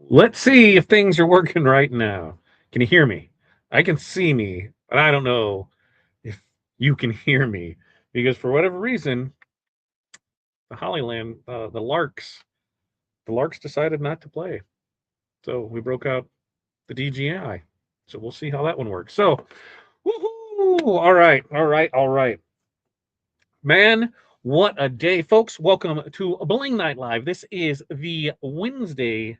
Let's see if things are working right now. Can you hear me? I can see me, but I don't know if you can hear me because for whatever reason, the Hollyland, the Larks decided not to play. So we broke out the DGI. So we'll see how that one works. So, woohoo! All right, all right, all right. Man, what a day, folks. Welcome to Bling Night Live. This is the Wednesday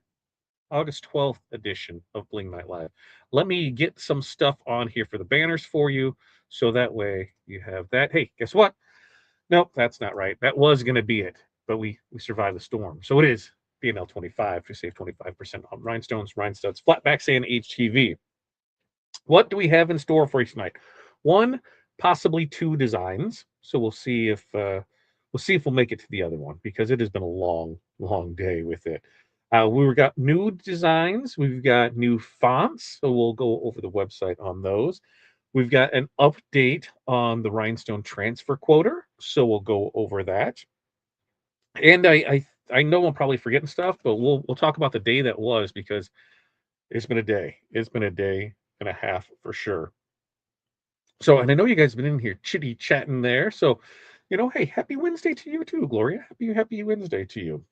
August 12th edition of Bling Night Live. Let me get some stuff on here for the banners for you so that way you have that. Hey, guess what? Nope, that's not right. That was going to be it, but we survived the storm. So it is BNL 25 to save 25% on rhinestones, rhinestuds, flatbacks, and HTV. What do we have in store for you tonight? One, possibly two designs. So we'll see if we'll make it to the other one because it has been a long, long day with it. We've got new designs. We've got new fonts. So we'll go over the website on those. We've got an update on the rhinestone transfer quota. So we'll go over that. And I know I'm probably forgetting stuff, but we'll talk about the day that was because it's been a day. It's been a day and a half for sure. So, and I know you guys have been in here chitty chatting there. So, hey, happy Wednesday to you too, Gloria. Happy Wednesday to you.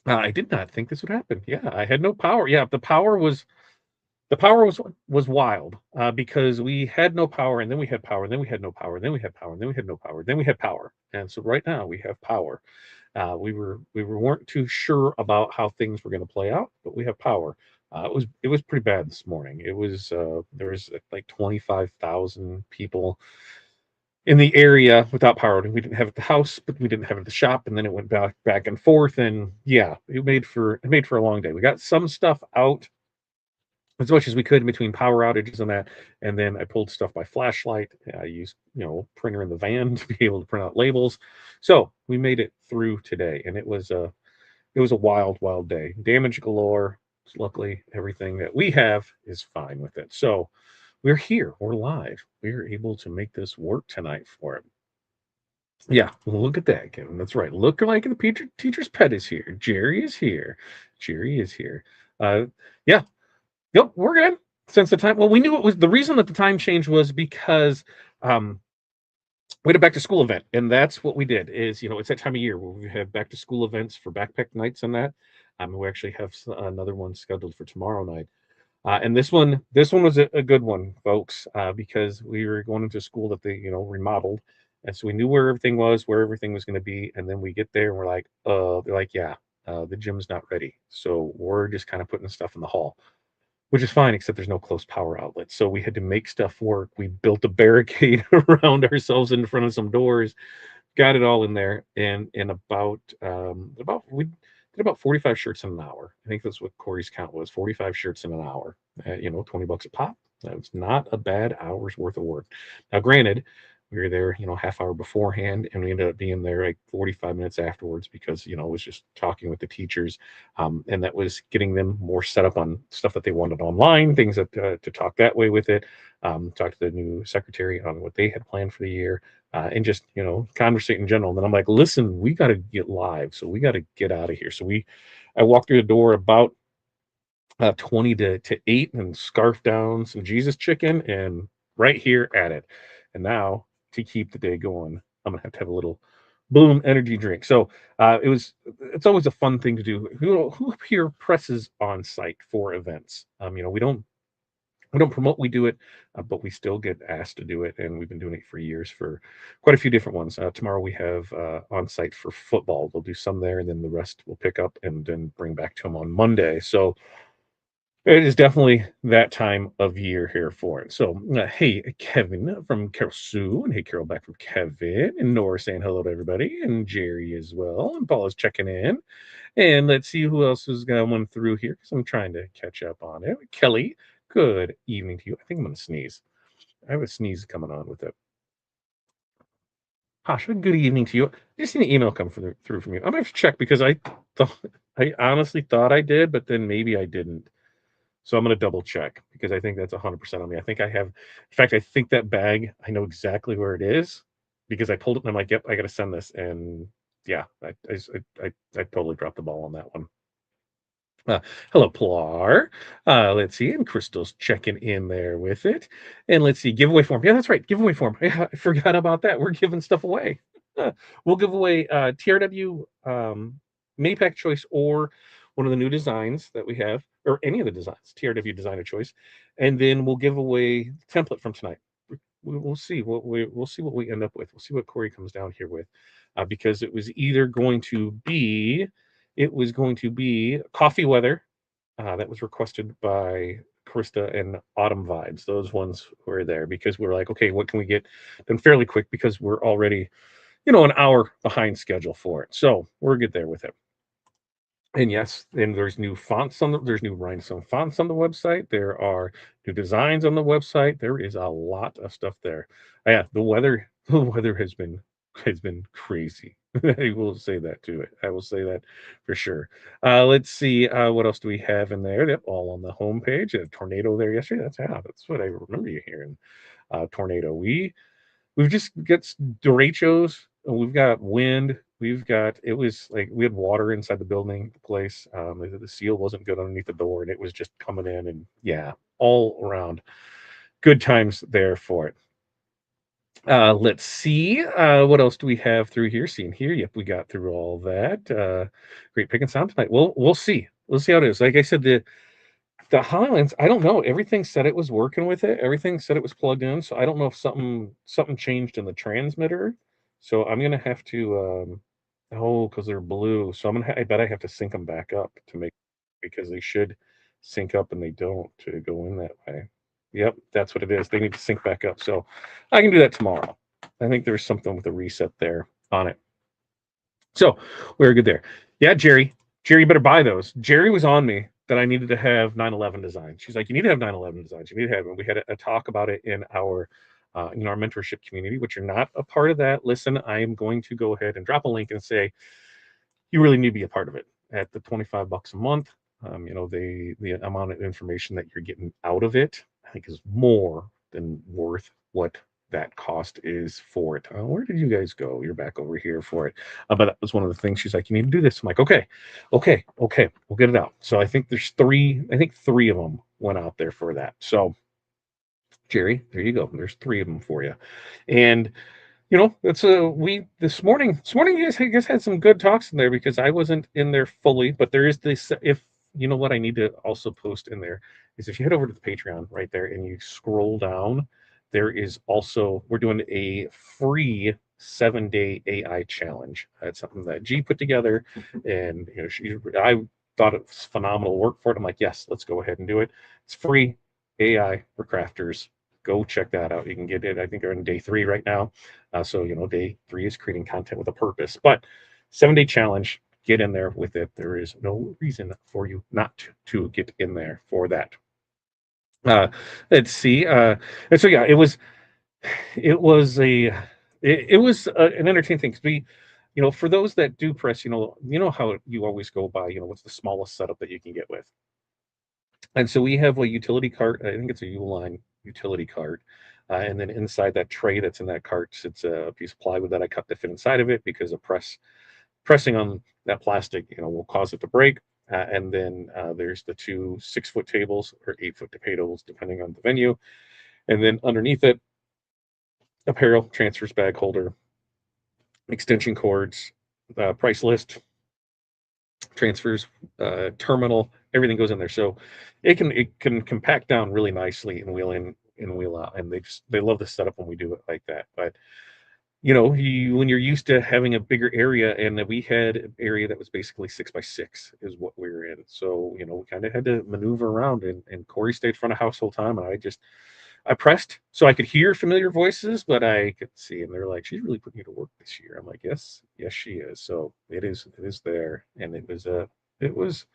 I did not think this would happen. Yeah, I had no power. Yeah, the power was wild because we had no power, and then we had power, and then we had no power, and then we had power, and then we had no power, then we had power, and so right now we have power. We weren't too sure about how things were going to play out, but we have power. It was pretty bad this morning. It was there was like 25,000 people in the area without power. We didn't have it at the house, but we didn't have it at the shop, and then it went back and forth, and yeah, it made for a long day. We got some stuff out as much as we could in between power outages and that. And then I pulled stuff by flashlight. I used, printer in the van to be able to print out labels. So we made it through today, and it was a wild, wild day. Damage galore. Luckily, everything that we have is fine with it. So we're here. We're live. We're able to make this work tonight for it. Yeah, look at that, Kevin. That's right. Look like the teacher's pet is here. Jerry is here. Jerry is here. Uh, yeah, yep, we're good. Since the time, well, we knew it was the reason that the time change was because um, we had a back to school event, and that's what we did. Is it's that time of year where we have back to school events for backpack nights and that. We actually have another one scheduled for tomorrow night, and this one was a good one, folks, because we were going into school that they remodeled, and so we knew where everything was, where everything was going to be, and then we get there and we're like, they're like, yeah, the gym's not ready, so we're just kind of putting stuff in the hall, which is fine, except there's no close power outlet. So we had to make stuff work. We built a barricade around ourselves in front of some doors, got it all in there, and in about we did about 45 shirts in an hour. I think that's what Corey's count was: 45 shirts in an hour. $20 a pop. That's not a bad hour's worth of work. Now, granted, we were there, half hour beforehand, and we ended up being there like 45 minutes afterwards because it was just talking with the teachers, and that was getting them more set up on stuff that they wanted online, things that to talk that way with it. Talk to the new secretary on what they had planned for the year, and just conversate in general. And then I'm like, listen, we got to get live, so we got to get out of here. I walked through the door about 20 to 8 and scarfed down some Jesus chicken and right here at it. And now to keep the day going, I'm gonna have to have a little Bloom energy drink. So it's always a fun thing to do. Who here presses on site for events? We don't promote, we do it, but we still get asked to do it, and we've been doing it for years for quite a few different ones. Tomorrow we have on site for football. We'll do some there, and then the rest we'll pick up and then bring back to them on Monday. So it is definitely that time of year here for it. So, hey, Kevin from Carol Sue, and hey, Carol back from Kevin, and Nora saying hello to everybody, and Jerry as well, and Paul is checking in. And let's see who else is going through here because I'm trying to catch up on it. Kelly, good evening to you. I think I'm going to sneeze. I have a sneeze coming on with it. Pasha, good evening to you. I just seen an email come through from you. I'm going to have to check because thought, I honestly thought I did, but then maybe I didn't. So I'm going to double check because I think that's 100% on me. I think I have, in fact, I think that bag, I know exactly where it is because I pulled it and I'm like, yep, I got to send this. And yeah, I totally dropped the ball on that one. Uh, Hello, Plar. Let's see, and Crystal's checking in there with it. And let's see, giveaway form. Yeah, that's right, giveaway form. Yeah, I forgot about that. We're giving stuff away. We'll give away TRW mini pack choice or one of the new designs that we have, or any of the designs, TRW designer choice, and then we'll give away template from tonight. We'll see we'll see what we end up with. We'll see what Corey comes down here with, because it was going to be coffee weather. That was requested by Krista and Autumn Vibes. Those ones were there because we're like, okay, what can we get done fairly quick because we're already, an hour behind schedule for it. So we're good there with it. And yes, and there's new rhinestone fonts on the website. There are new designs on the website. There is a lot of stuff there. Yeah, the weather the weather has been crazy. I will say that to it. I will say that for sure. Let's see. What else do we have in there? Yep, all on the homepage. A tornado there yesterday. That's what I remember you hearing. Tornado. We've just got derechos. We've got wind. We've got it was like we had water inside the building, the place. The seal wasn't good underneath the door, and it was just coming in, and yeah, all around good times there for it. Let's see. What else do we have through here? Seeing here, yep, we got through all that. Great picking sound tonight. We'll see. We'll see how it is. Like I said, the Highlands, I don't know. Everything said it was working with it. Everything said it was plugged in. So I don't know if something changed in the transmitter. So I'm gonna have to oh, because they're blue. So I bet I have to sync them back up to make because they should sync up and they don't to go in that way. Yep, that's what it is. They need to sync back up. So I can do that tomorrow. I think there's something with a reset there on it. So we're good there. Yeah, Jerry. Jerry, you better buy those. Jerry was on me that I needed to have 9/11 designs. She's like, you need to have 9/11 designs. You need to have them. We had a talk about it in our mentorship community, which you're not a part of that. Listen, I am going to go ahead and drop a link and say you really need to be a part of it at the $25 a month. The amount of information that you're getting out of it, I think, is more than worth what that cost is for it. Where did you guys go? You're back over here for it. But that was one of the things she's like, you need to do this. I'm like, okay, we'll get it out. So I think there's three. I think three of them went out there for that. So Jerry, there you go. There's three of them for you, and that's we this morning you guys I guess had some good talks in there because I wasn't in there fully, but there is this if you know what I need to also post in there is if you head over to the Patreon right there and you scroll down, there is also we're doing a free 7-day AI challenge. It's something that G put together, and I thought it was phenomenal work for it. I'm like, yes, let's go ahead and do it. It's free AI for crafters. Go check that out. You can get it. I think they're in day 3 right now. So day 3 is creating content with a purpose. But 7-day challenge, get in there with it. There is no reason for you not to get in there for that. Uh, let's see. And so yeah, it was a it was an entertaining thing because for those that do press, how you always go by, what's the smallest setup that you can get with. And so we have a utility cart. I think it's a Uline utility cart. And then inside that tray that's in that cart sits a piece of plywood that I cut to fit inside of it because pressing on that plastic, will cause it to break. And then there's the two 6-foot tables or 8-foot tables, depending on the venue. And then underneath it, apparel, transfers bag holder, extension cords, price list, transfers, terminal, everything goes in there. So it can compact down really nicely and wheel in and wheel out. And they love the setup when we do it like that. But when you're used to having a bigger area, and we had an area that was basically 6 by 6 is what we were in. So we kind of had to maneuver around, and Corey stayed front of house whole time, and I pressed so I could hear familiar voices, but I could see, and they're like, "She's really putting you to work this year." I'm like, yes, she is. So it is there, and it was it was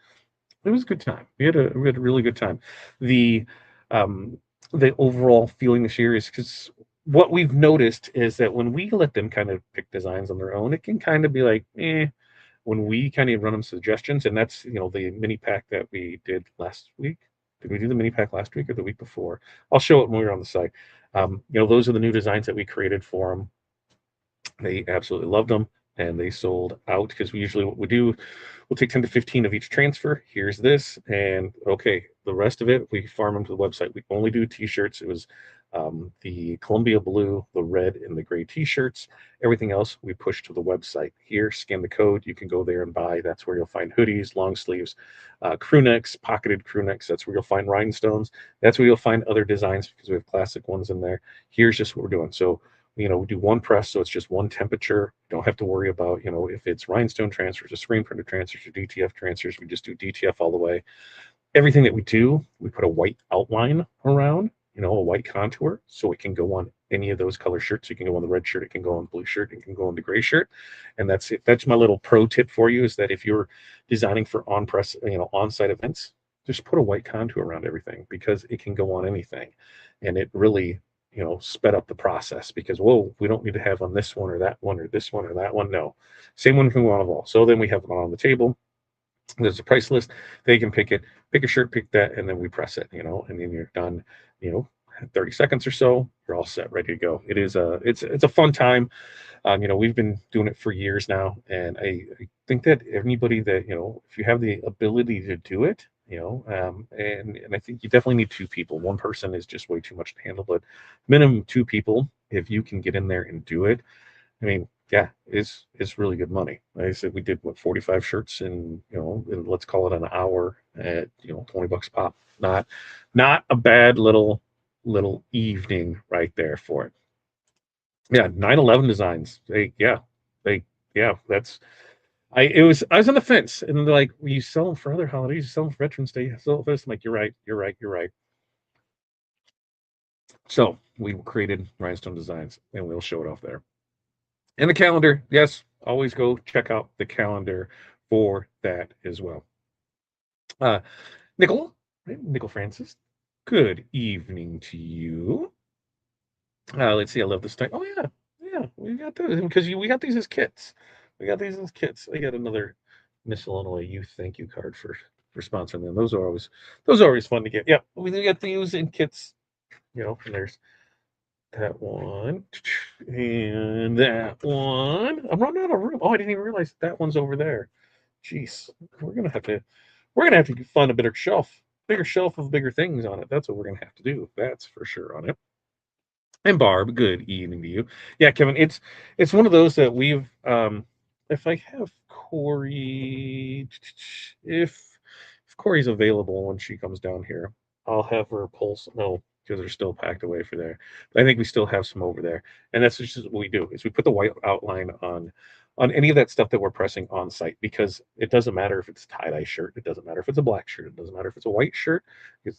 a good time. We had a really good time. The um the overall feeling this year is because what we've noticed is that when we let them kind of pick designs on their own, it can kind of be like, when we kind of run them suggestions, and that's the mini pack that we did last week. Did we do the mini pack last week or the week before? I'll show it when we were on the site. Those are the new designs that we created for them. They absolutely loved them. and they sold out because we usually what we do, we'll take 10 to 15 of each transfer. Here's this, and okay, the rest of it we farm them to the website. We only do t-shirts. It was the Columbia blue, the red, and the gray t-shirts. Everything else we push to the website. Here, scan the code. You can go there and buy. That's where you'll find hoodies, long sleeves, crew necks, pocketed crew necks. That's where you'll find rhinestones. That's where you'll find other designs because we have classic ones in there. Here's just what we're doing. So we do one press, so it's just one temperature. Don't have to worry about, if it's rhinestone transfers or screen printed transfers or DTF transfers. We just do DTF all the way. Everything that we do, we put a white outline around, a white contour, so it can go on any of those color shirts. It can go on the red shirt, it can go on the blue shirt, it can go on the gray shirt. And that's it. That's my little pro tip for you, is that if you're designing for on press, on-site events, just put a white contour around everything, because it can go on anything. And it really, sped up the process, because, whoa, we don't need to have on this one or that one or this one or that one. No, same one can go on all. So then we have it on the table. There's a price list. They can pick it, pick a shirt, pick that, and then we press it, and then you're done, 30 seconds or so, you're all set, ready to go. It's a fun time. We've been doing it for years now, and I think that anybody that, if you have the ability to do it, and I think you definitely need two people. One person is just way too much to handle, but minimum two people, if you can get in there and do it, I mean, yeah, it's really good money. Like I said, we did 45 shirts in let's call it an hour at $20 pop. Not a bad little evening right there for it. Yeah, 9/11 designs. They that's I was on the fence, and they're like, well, you sell them for other holidays, you sell them for Veterans Day, you sell them for this. I'm like, you're right. So we created Rhinestone Designs, and we'll show it off there. And the calendar, yes, always go check out the calendar for that as well. Uh, Nickel, right? Nickel Francis, good evening to you. Let's see, I love this type. Oh yeah, we got those because we got these as kits. We got these as kits. I got another Miss Illinois Youth thank you card for sponsoring them. Those are always fun to get. Yeah, we got these in kits. And there's that one and that one. I'm running out of room. Oh, I didn't even realize that one's over there. Jeez, we're gonna have to find a bigger shelf of bigger things on it. That's what we're gonna have to do. That's for sure on it. And Barb, good evening to you. Yeah, Kevin, it's one of those that we've if I have Corey, if Corey's available when she comes down here, I'll have her pulse. No, because they're still packed away for there. But I think we still have some over there. And that's just what we do, is we put the white outline on any of that stuff that we're pressing on site, because it doesn't matter if it's a tie-dye shirt, it doesn't matter if it's a black shirt, it doesn't matter if it's a white shirt, because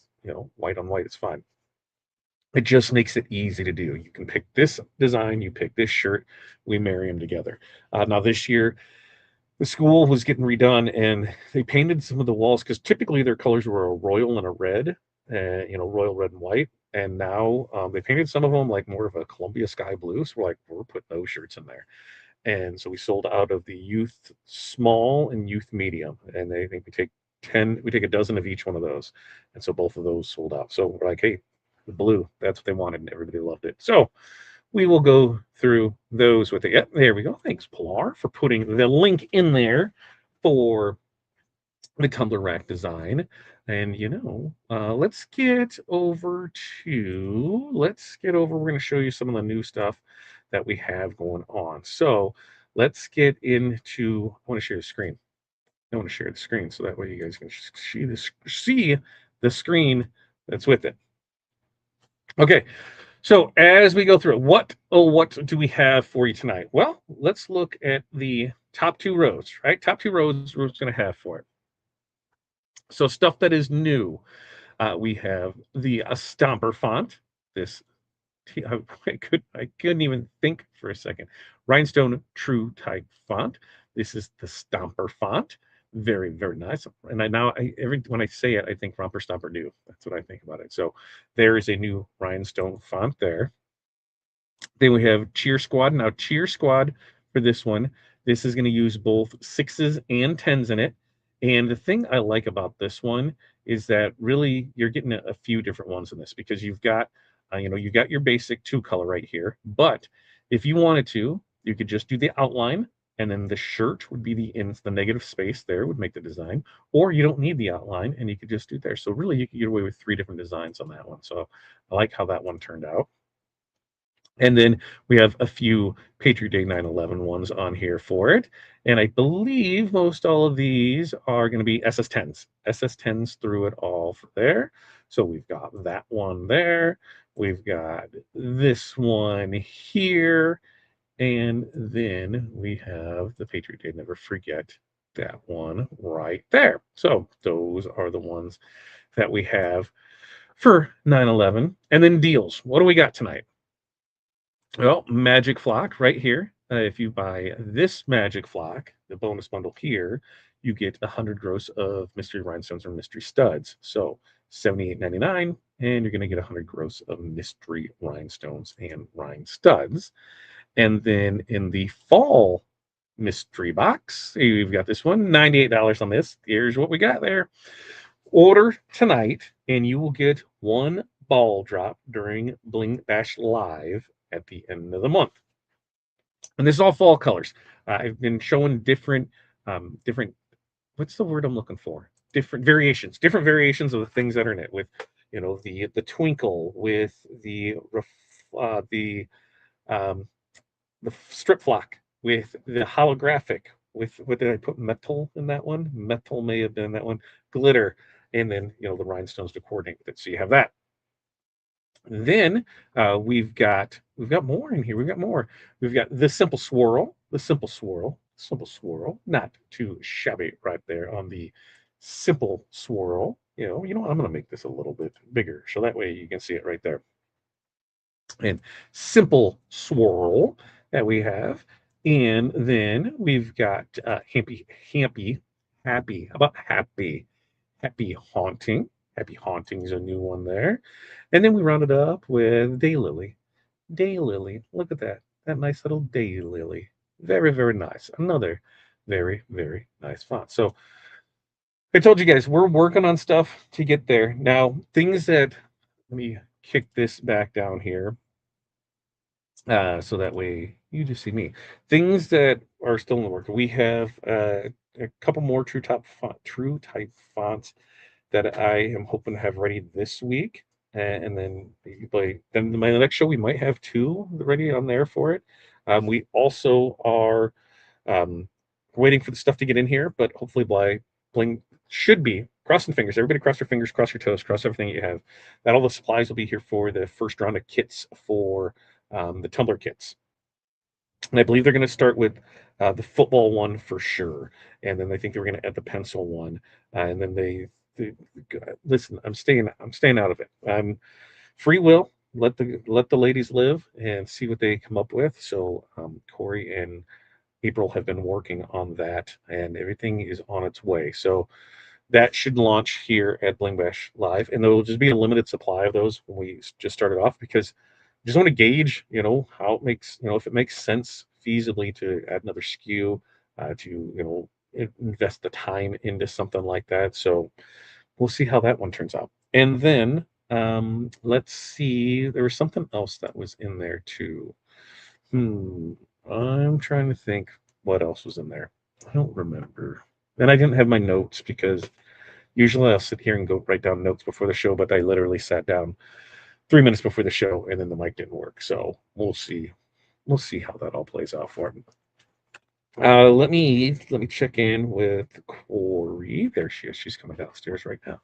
white on white is fine. It just makes it easy to do. You can pick this design, you pick this shirt, we marry them together. Now this year, the school was getting redone, and they painted some of the walls, because typically their colors were a royal and a red, royal red and white. And now they painted some of them like more of a Columbia sky blue. So we're putting those shirts in there. And so we sold out of the youth small and youth medium, and they think we take a dozen of each one of those, and so both of those sold out. So we're like, hey, the blue, that's what they wanted, and everybody loved it. So we will go through those with it. Yep, there we go. Thanks, Pilar, for putting the link in there for the tumbler rack design. And let's get over. We're going to show you some of the new stuff that we have going on. So let's get into. I want to share the screen. I want to share the screen so that way you guys can see the screen that's with it. Okay, so as we go through it, what do we have for you tonight? Well, let's look at the top two rows, right? Top two rows we're going to have for it. So stuff that is new. We have the Stomper font. This I couldn't even think for a second. Rhinestone True Type font. This is the Stomper font. Very, very nice. And when I say it, I think Romper Stomper new. That's what I think about it. So there is a new rhinestone font there. Then we have Cheer Squad. Now, Cheer Squad for this one, this is going to use both 6s and 10s in it. And the thing I like about this one is that really you're getting a few different ones in this, because you've got, you got your basic 2-color right here. But if you wanted to, you could just do the outline and then the shirt would be the negative space there would make the design, or you don't need the outline and you could just do there. So really you could get away with 3 different designs on that one. So I like how that one turned out. And then we have a few Patriot Day 9/11 ones on here for it. And I believe most all of these are going to be SS10s. SS10s through it all for there. So we've got that one there. We've got this one here. And then we have the Patriot Day. Never forget that one right there. So those are the ones that we have for 9/11. And then deals. What do we got tonight? Well, Magic Flock right here. If you buy this Magic Flock, the bonus bundle here, you get 100 gross of mystery rhinestones or mystery studs. So 78.99, and you're going to get 100 gross of mystery rhinestones and rhine studs. And then in the fall mystery box, you've got this one, $98 on this. Here's what we got there. Order tonight, and you will get one ball drop during Bling Bash Live at the end of the month. And this is all fall colors. I've been showing different. What's the word I'm looking for? Different variations of the things that are in it. With, the twinkle, with uh, the um, the strip flock, with the holographic, with what did I put? Metal in that one. Metal may have been in that one. Glitter, and then the rhinestones to coordinate with it. So you have that. Then we've got more in here. We've got more. We've got simple swirl, not too shabby right there on the simple swirl. You know what? I'm going to make this a little bit bigger so that way you can see it right there. And simple swirl that we have, and then we've got happy. How about happy? Happy Haunting. Happy Haunting is a new one there. And then we round it up with Daylily. Daylily. Look at that. That nice little Daylily. Very, very nice. Another very, very nice font. So I told you guys, we're working on stuff to get there. Now, let me kick this back down here. So that way you just see me. Things that are still in the work. We have a couple more True Type fonts that I am hoping to have ready this week. And then my next show, we might have two ready on there for it. We also are waiting for the stuff to get in here, but hopefully Bling should be crossing fingers. Everybody cross your fingers, cross your toes, cross everything you have. That all the supplies will be here for the first round of kits for the tumbler kits. And I believe they're going to start with the football one for sure, and then I think they were going to add the pencil one, and then they listen. I'm staying out of it. Free will. Let the ladies live and see what they come up with. So Corey and April have been working on that, and everything is on its way. So that should launch here at Bling Bash Live, and there will just be a limited supply of those when we just started off because I just want to gauge, how it makes, if it makes sense feasibly to add another SKU, to invest the time into something like that. So we'll see how that one turns out. And then let's see, there was something else that was in there too. I'm trying to think what else was in there. I don't remember. And I didn't have my notes because usually I'll sit here and go write down notes before the show, but I literally sat down 3 minutes before the show and then the mic didn't work. So we'll see. We'll see how that all plays out for me. Let me check in with Corey. There she is. She's coming downstairs right now.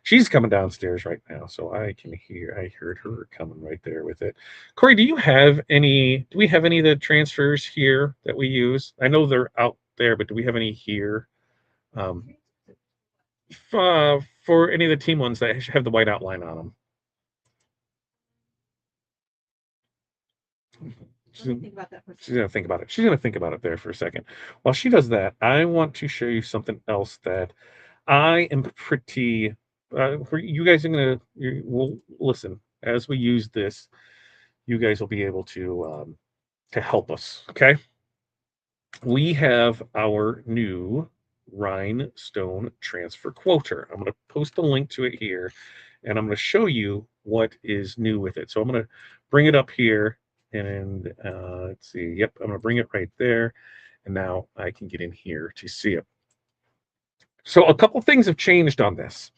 She's coming downstairs right now, so I can hear. I heard her coming right there with it. Corey, do we have any of the transfers here that we use? I know they're out there, but do we have any here? Um, for any of the team ones that have the white outline on them. She's gonna think about that for a She's gonna think about it. She's gonna think about it there for a second. While she does that, I want to show you something else that I am pretty. For you guys are will listen as we use this. You guys will be able to help us. Okay, we have our new rhinestone transfer quoter. I'm going to post a link to it here, and I'm going to show you what is new with it. So I'm going to bring it up here, and let's see. Yep, I'm going to bring it right there, And now I can get in here to see it. So a couple things have changed on this.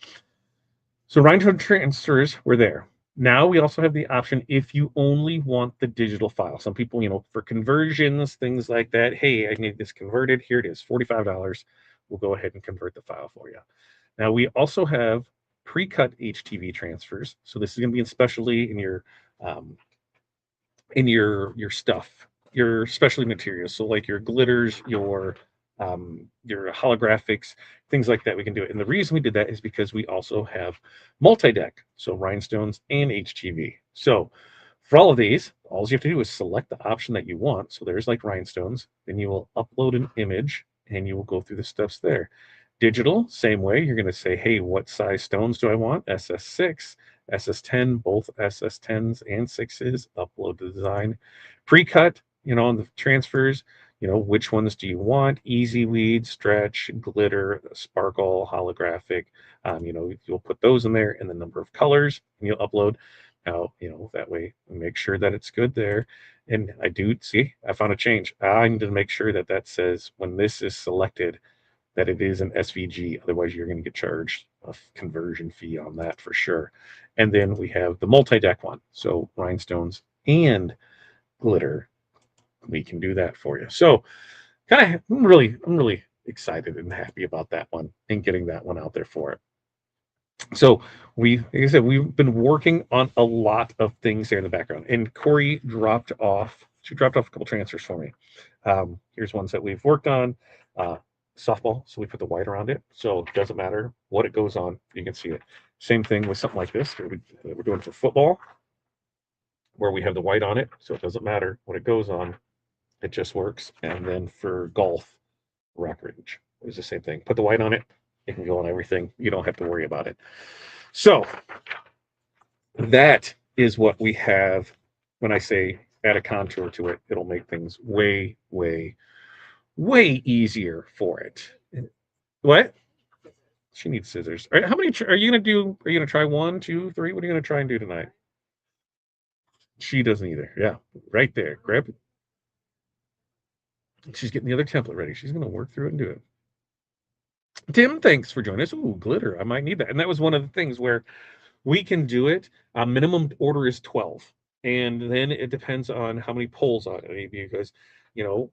So rhinestone transfers were there. Now we also have the option if you only want the digital file. Some people, for conversions, things like that. Hey, I need this converted. Here it is, $45. We'll go ahead and convert the file for you. Now we also have pre-cut HTV transfers. So this is going to be especially um, in your stuff, your specialty materials. So like your glitters, your holographics, things like that. We can do it. And the reason we did that is because we also have multi-deck, so rhinestones and HTV. So for all of these, all you have to do is select the option that you want. So there's like rhinestones, then you will upload an image and you will go through the steps there. Digital, same way. You're going to say, hey, what size stones do I want? SS6, SS10, both SS10s and 6s, upload the design. Pre-cut, on the transfers, which ones do you want? Easy weed, stretch, glitter, sparkle, holographic. You'll put those in there and the number of colors, and you'll upload. Now, that way, make sure that it's good there. And I do see, I found a change. I need to make sure that that says when this is selected, that it is an SVG. Otherwise, you're going to get charged a conversion fee on that for sure. And then we have the multi-deck one. So rhinestones and glitter. We can do that for you. So I'm really excited and happy about that one and getting that one out there for it. So like I said, we've been working on a lot of things there in the background. And Corey she dropped off a couple transfers for me. Here's ones that we've worked on. Uh, Softball, so we put the white around it, so it doesn't matter what it goes on, you can see it. Same thing with something like this. We're doing for football, where we have the white on it, so it doesn't matter what it goes on, it just works. And then for golf, Rockridge, it's the same thing. Put the white on it, it can go on everything. You don't have to worry about it. So that is what we have. When I say add a contour to it, it'll make things way, way, way easier for it. What? She needs scissors. All right, how many are you gonna do? Are you gonna try one, two, three? What are you gonna try and do tonight? She doesn't either. Yeah, right there. Grab it. She's getting the other template ready. She's gonna work through it and do it. Tim, thanks for joining us. Ooh, glitter. I might need that. And that was one of the things where we can do it. Minimum order is 12. And then it depends on how many polls on it. Because, you know,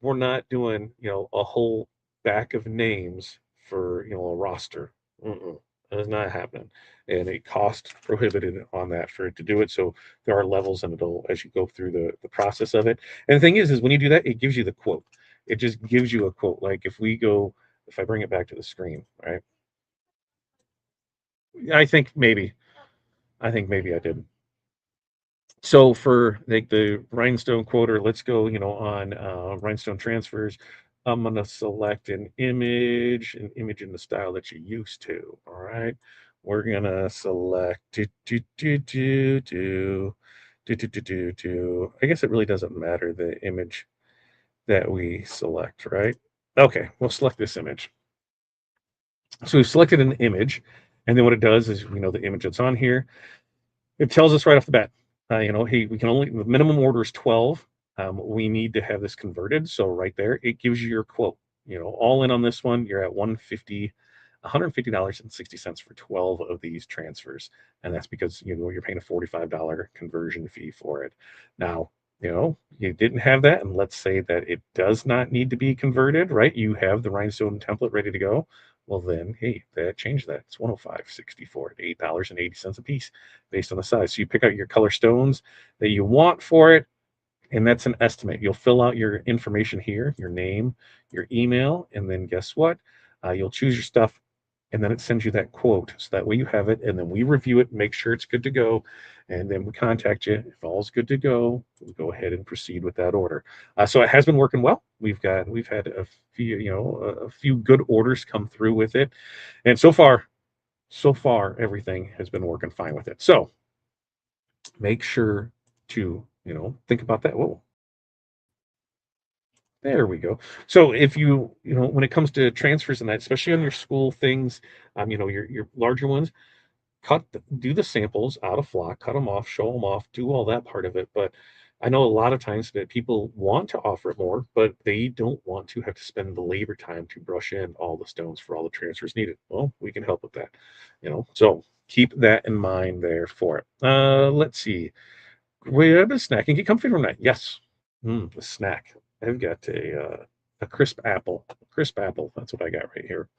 we're not doing, a whole back of names for, a roster. That's not happening. And it cost prohibited on that for it to do it. So there are levels and it'll, as you go through the process of it. And the thing is when you do that, it gives you the quote. It just gives you a quote. Like if I bring it back to the screen, right? I think maybe. I think maybe I did. So for like the rhinestone quoter, let's go, on rhinestone transfers. I'm gonna select an image in the style that you're used to. All right. We're gonna select I guess it really doesn't matter the image that we select, right? Okay, we'll select this image. So we've selected an image, and then what it does is, the image that's on here, it tells us right off the bat, hey, we can only, the minimum order is 12. We need to have this converted. So right there, it gives you your quote. All in on this one, you're at $150.60 for 12 of these transfers. And that's because, you're paying a $45 conversion fee for it. Now, you didn't have that. And let's say that it does not need to be converted, right? You have the rhinestone template ready to go. Well, then, hey, that changed that. It's 105.64 at $8.80 a piece based on the size. So you pick out your color stones that you want for it, and that's an estimate. You'll fill out your information here, your name, your email, and then guess what? You'll choose your stuff, and then it sends you that quote. So that way you have it, and then we review it, make sure it's good to go, and then we contact you. If all's good to go, we go ahead and proceed with that order. So it has been working well. We've had a few, a few good orders come through with it, and so far everything has been working fine with it. So make sure to think about that. Whoa, there we go. So if when it comes to transfers and that, especially on your school things, your larger ones, do the samples out of flock, cut them off, show them off, do all that part of it. But I know a lot of times that people want to offer it more, but they don't want to have to spend the labor time to brush in all the stones for all the transfers needed. Well, we can help with that, So keep that in mind there for it. Let's see. We have a snack and get comfy from that. Yes. A snack. I've got a crisp apple. Crisp apple. That's what I got right here.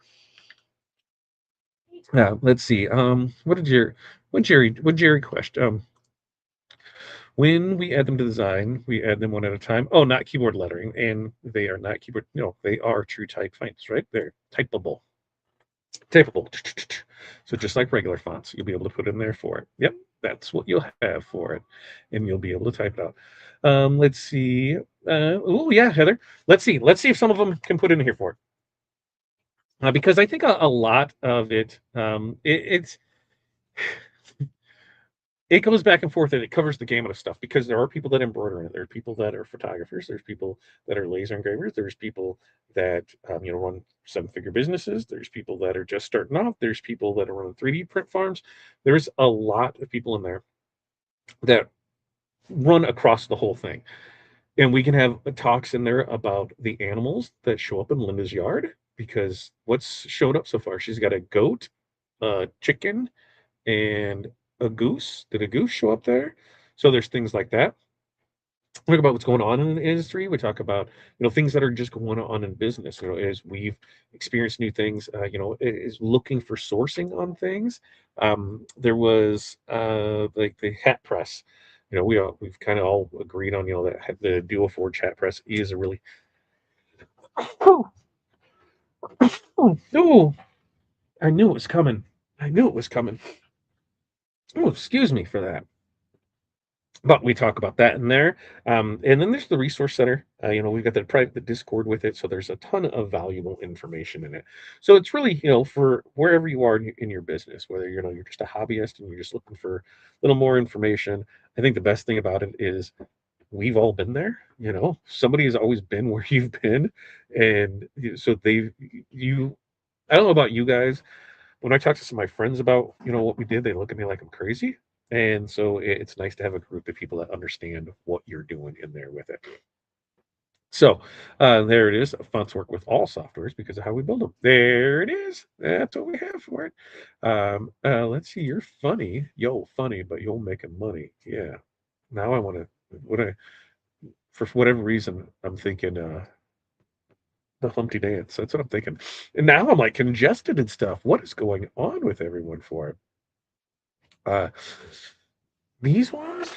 Let's see. What Jerry question? When we add them to design, we add them one at a time. Oh, not keyboard lettering, and they are not keyboard. No, they are true type fonts, right? They're typable. So just like regular fonts, you'll be able to put in there for it. Yep, that's what you'll have for it, and you'll be able to type it out. Let's see. Oh yeah, Heather. Let's see. Let's see if some of them can put in here for it. Because I think a lot of it, it goes back and forth and it covers the gamut of stuff because there are people that embroider in it. There are people that are photographers. There's people that are laser engravers. There's people that run seven-figure businesses. There's people that are just starting off. There's people that are running 3D print farms. There's a lot of people in there that run across the whole thing. And we can have talks in there about the animals that show up in Linda's yard because what's showed up so far? She's got a goat, a chicken, and a goose. Did a goose show up there? So there's things like that. We talk about what's going on in the industry. We talk about things that are just going on in business. As we've experienced new things. Is looking for sourcing on things. There was like the hat press. We've kind of all agreed on that the Duo Forge hat press is a really oh, oh, I knew it was coming. I knew it was coming. Oh, excuse me for that. But we talk about that in there. And then there's the resource center. We've got the private Discord with it, so there's a ton of valuable information in it. So it's really, for wherever you are in your business, whether you're just a hobbyist and you're just looking for a little more information. I think the best thing about it is we've all been there. Somebody has always been where you've been, and so you. I don't know about you guys, when I talk to some of my friends about what we did, they look at me like I'm crazy. And so it's nice to have a group of people that understand what you're doing in there with it. So there it is. Fonts work with all softwares because of how we build them. There it is. That's what we have for it. Let's see. You're funny, funny, but you're making money. Yeah. Now I want to. What I for whatever reason I'm thinking. The Humpty Dance. That's what I'm thinking. And now I'm like congested and stuff. What is going on with everyone for it? Uh, these ones?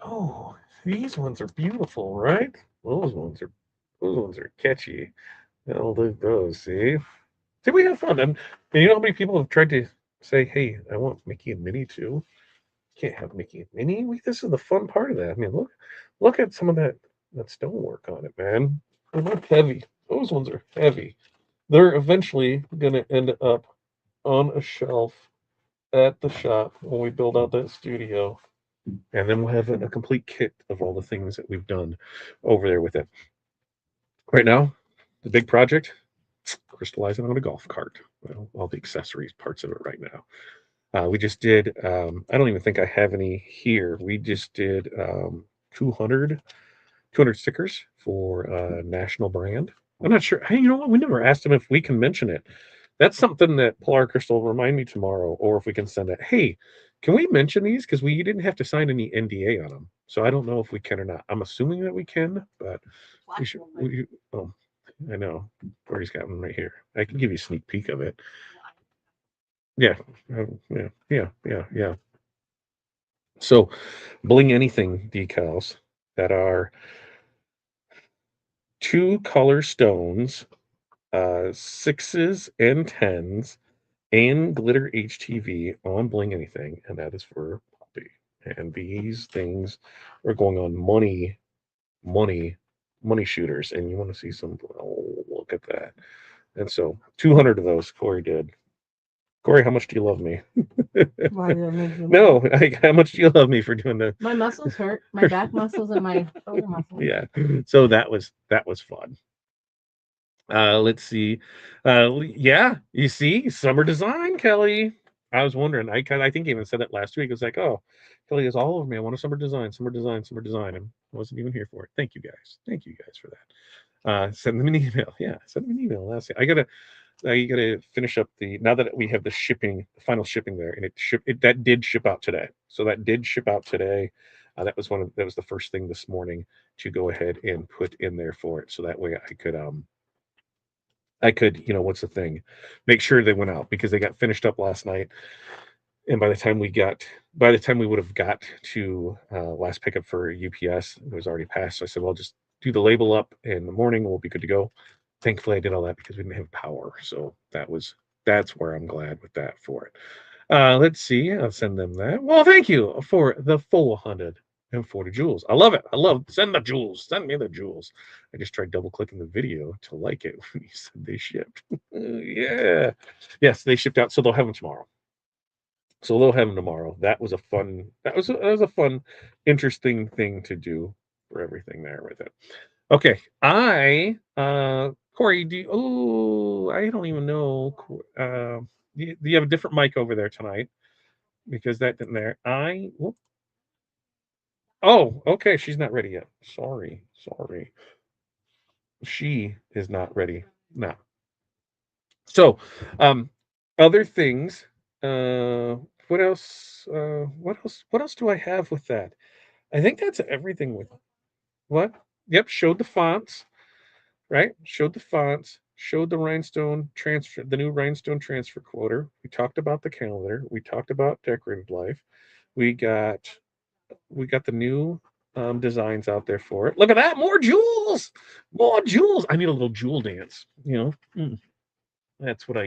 Oh, these ones are beautiful, right? Those ones are catchy. I'll do those. See, we have fun, and you know how many people have tried to say, "Hey, I want Mickey and Minnie too." Can't have Mickey and Minnie. This is the fun part of that. I mean, look at some of that stonework on it, man. They're not heavy. Those ones are heavy. They're eventually going to end up on a shelf at the shop when we build out that studio. And then we'll have a complete kit of all the things that we've done over there with it. Right now, the big project, crystallizing on a golf cart. Well, all the accessories parts of it right now. We just did, I don't even think I have any here. We just did 200 stickers for a national brand. I'm not sure. Hey, you know what? We never asked him if we can mention it. That's something that Polar Crystal remind me tomorrow, or if we can send it. Hey, can we mention these? Because we didn't have to sign any NDA on them, so I don't know if we can or not. I'm assuming that we can, but we should. Oh, I know. Corey's got one right here. I can give you a sneak peek of it. Yeah, yeah. So, Bling Anything decals that are two color stones, sixes and tens, and glitter HTV on Bling Anything, and that is for Poppy. And these things are going on money, money shooters. And you want to see some? Oh, look at that! And so 200 of those Corey did. Corey, how much do you love me? Why did I make you No, laugh? how much do you love me for doing the? My muscles hurt. My back muscles and my shoulder muscles. Yeah. So that was fun. Let's see. Yeah, you see, summer design, Kelly. I was wondering. I think I even said it last week. It was like, oh, Kelly is all over me. I want a summer design, summer design, summer design, and I wasn't even here for it. Thank you guys. Thank you guys for that. Send them an email. Yeah, send them an email. Last, I gotta finish up the now that we have the shipping, the final shipping there, and that did ship out today. So that did ship out today. That was the first thing this morning to go ahead and put in there for it. So that way I could, what's the thing? Make sure they went out because they got finished up last night. And by the time we would have got to last pickup for UPS, it was already past. So I said, well, just do the label up in the morning. We'll be good to go. Thankfully, I did all that because we didn't have power. So that's where I'm glad with that for it. Let's see. I'll send them that. Well, thank you for the full 140 jewels. I love it. Send the jewels. Send me the jewels. I just tried double clicking the video to like it when you said they shipped. Yeah. Yes, they shipped out. So they'll have them tomorrow. So they'll have them tomorrow. That was a fun, interesting thing to do for everything there with it. Okay. Corey, I don't even know. Do you have a different mic over there tonight? Because that didn't there. Oh, okay. She's not ready yet. Sorry. Sorry. She is not ready. No. So, um, other things. Uh, what else? What else? What else do I have with that? I think that's everything with what? Yep. Showed the fonts, right? Showed the fonts. Showed the rhinestone transfer, the new rhinestone transfer quoter. We talked about the calendar. We talked about decorative life. We got we got the new designs out there for it. Look at that, more jewels, more jewels. I need a little jewel dance. That's what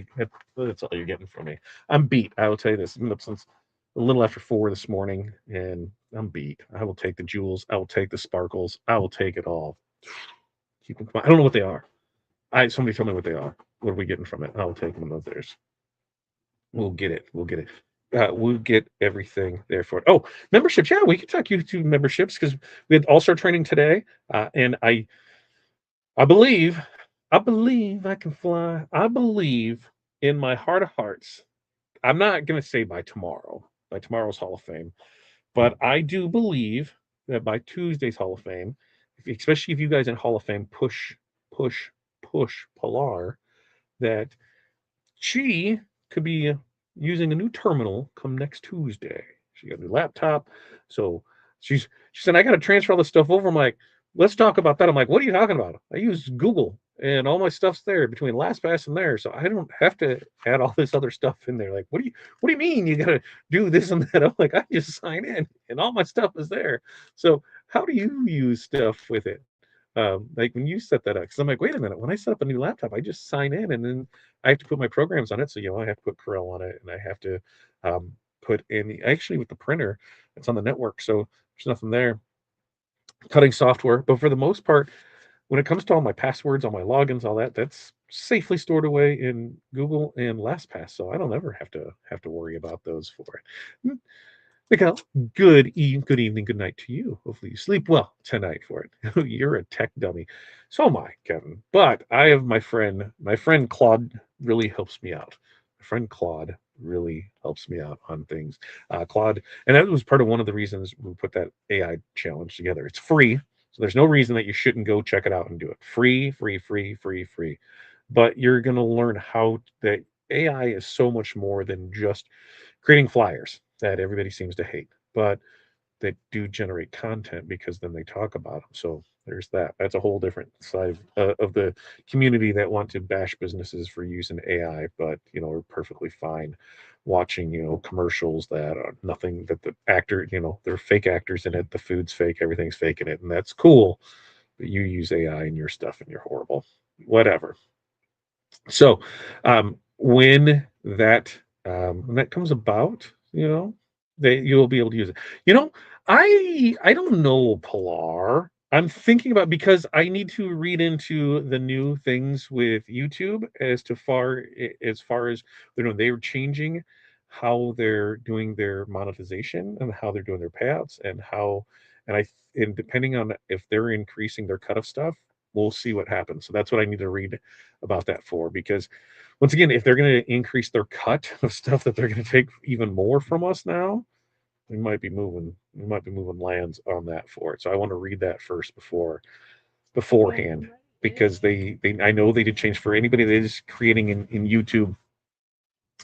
that's all you're getting from me. I'm beat. I will tell you this. I'm up since a little after 4 this morning, and I'm beat. I will take the jewels. I will take the sparkles. I will take it all. Keep them. I don't know what they are. Somebody tell me what they are. What are we getting from it? I will take them of theirs. We'll get it. We'll get it. We'll get everything there for it. Oh, memberships. Yeah, we can talk YouTube memberships because we had All Star training today, and I believe, I believe I can fly. I believe in my heart of hearts. I'm not going to say by tomorrow's Hall of Fame, but I do believe that by Tuesday's Hall of Fame, especially if you guys in Hall of Fame push, push Pilar, that she could be using a new terminal come next Tuesday. She got a new laptop. So she said, I gotta transfer all this stuff over. I'm like, let's talk about that. I'm like, what are you talking about? I use Google and all my stuff's there between LastPass and there. So I don't have to add all this other stuff in there. Like, what do you mean you gotta do this and that? I'm like, I just sign in and all my stuff is there. So how do you use stuff with it? Like when you set that up, because I'm like, wait a minute, when I set up a new laptop, I just sign in and then I have to put my programs on it. So, I have to put Corel on it and I have to put in actually with the printer, it's on the network. So there's nothing there. Cutting software. But for the most part, when it comes to all my passwords, all my logins, all that, that's safely stored away in Google and LastPass. So I don't ever have to worry about those for it. Miguel, good evening, good night to you. Hopefully you sleep well tonight for it. You're a tech dummy. So am I, Kevin. But I have my friend Claude really helps me out. My friend Claude really helps me out on things. Claude, and that was part of one of the reasons we put that AI challenge together. It's free, so there's no reason that you shouldn't go check it out and do it. Free, free, free, free, free. But you're going to learn how that AI is so much more than just creating flyers that everybody seems to hate, but they do generate content because then they talk about them. So there's that. That's a whole different side of the community that want to bash businesses for using AI, but are perfectly fine watching commercials that are nothing that the actor they're fake actors in it. The food's fake, everything's fake in it, and that's cool. But you use AI in your stuff and you're horrible. Whatever. So when that comes about, you'll be able to use it. You know, I don't know, Pilar. I'm thinking about because I need to read into the new things with YouTube as far as they're changing how they're doing their monetization and how they're doing their payouts and how and I and depending on if they're increasing their cut of stuff, we'll see what happens. So that's what I need to read about that for, because once again, if they're going to increase their cut of stuff that they're going to take even more from us now, we might be moving lands on that for it. So I want to read that first beforehand, because they I know they did change for anybody that is creating in YouTube,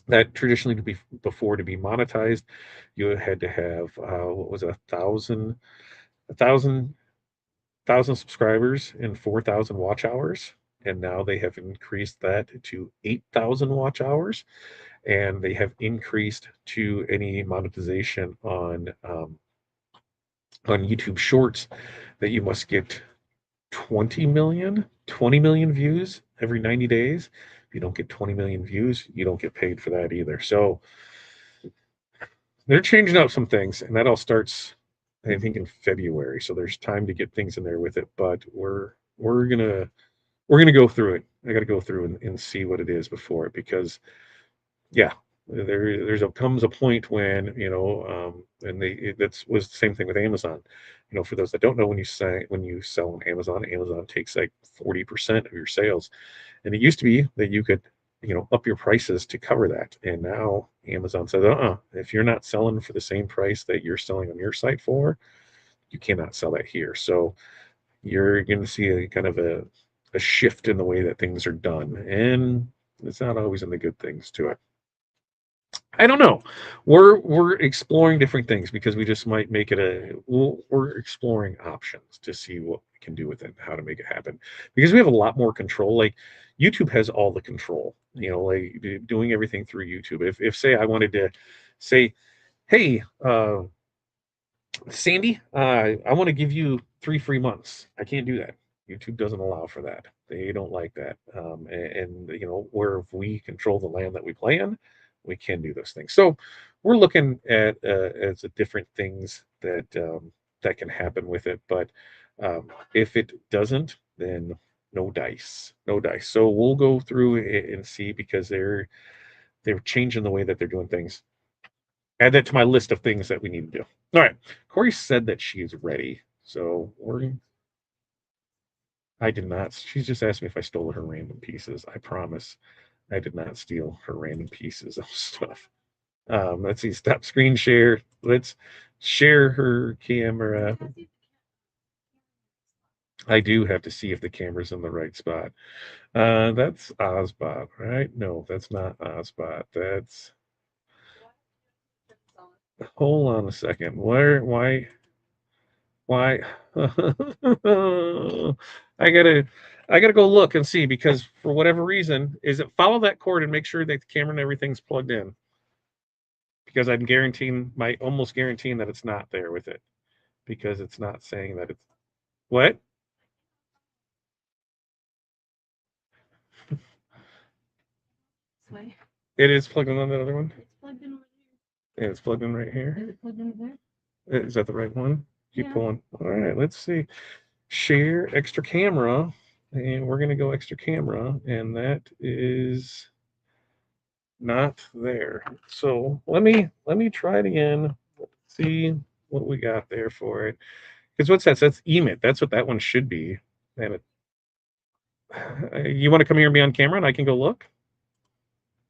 that traditionally to be monetized, you had to have what was it, a thousand thousand subscribers and 4,000 watch hours. And now they have increased that to 8,000 watch hours, and they have increased to any monetization on YouTube Shorts that you must get 20 million views every 90 days. If you don't get 20 million views, you don't get paid for that either. So they're changing up some things, and that all starts, I think, in February. So there's time to get things in there with it, but we're gonna go through it. I got to go through and see what it is before it, because yeah, comes a point when, and that's was the same thing with Amazon. For those that don't know, when you sell on Amazon, Amazon takes like 40% of your sales, and it used to be that you could, up your prices to cover that, and now Amazon says, if you're not selling for the same price that you're selling on your site for, you cannot sell that here. So you're going to see a kind of a shift in the way that things are done, and it's not always in the good things to it. I don't know. We're exploring different things, because we just might make it we're exploring options to see what we can do with it, how to make it happen, because we have a lot more control. Like YouTube has all the control, like doing everything through YouTube. If say I wanted to say, hey, Sandy, I want to give you 3 free months. I can't do that. YouTube doesn't allow for that. They don't like that. And where if we control the land that we play in, we can do those things. So we're looking at as a different things that can happen with it. But if it doesn't, then no dice, no dice. So we'll go through it and see, because they're changing the way that they're doing things. Add that to my list of things that we need to do. All right. Corey said that she is ready. So I did not. She's just asked me if I stole her random pieces. I promise I did not steal her random pieces of stuff. Let's see. Stop screen share. Let's share her camera. I do have to see if the camera's in the right spot. That's Ozbot, right? No, that's not Ozbot. That's. Hold on a second. Why? I gotta I gotta go look and see, because for whatever reason, is it follow that cord and make sure that the camera and everything's plugged in, because I'm almost guaranteeing that it's not there with it, because it's not saying that it's what? It is plugged in on that other one. It's plugged in right here. Yeah, it's plugged in right here. Is it plugged in there? Is that the right one? Keep pulling. All right, let's see. Share extra camera, and we're going to go extra camera, and that is not there. So let me try it again. Let's see what we got there for it. Because what's that? That's emit. That's what that one should be. And you want to come here and be on camera, and I can go look?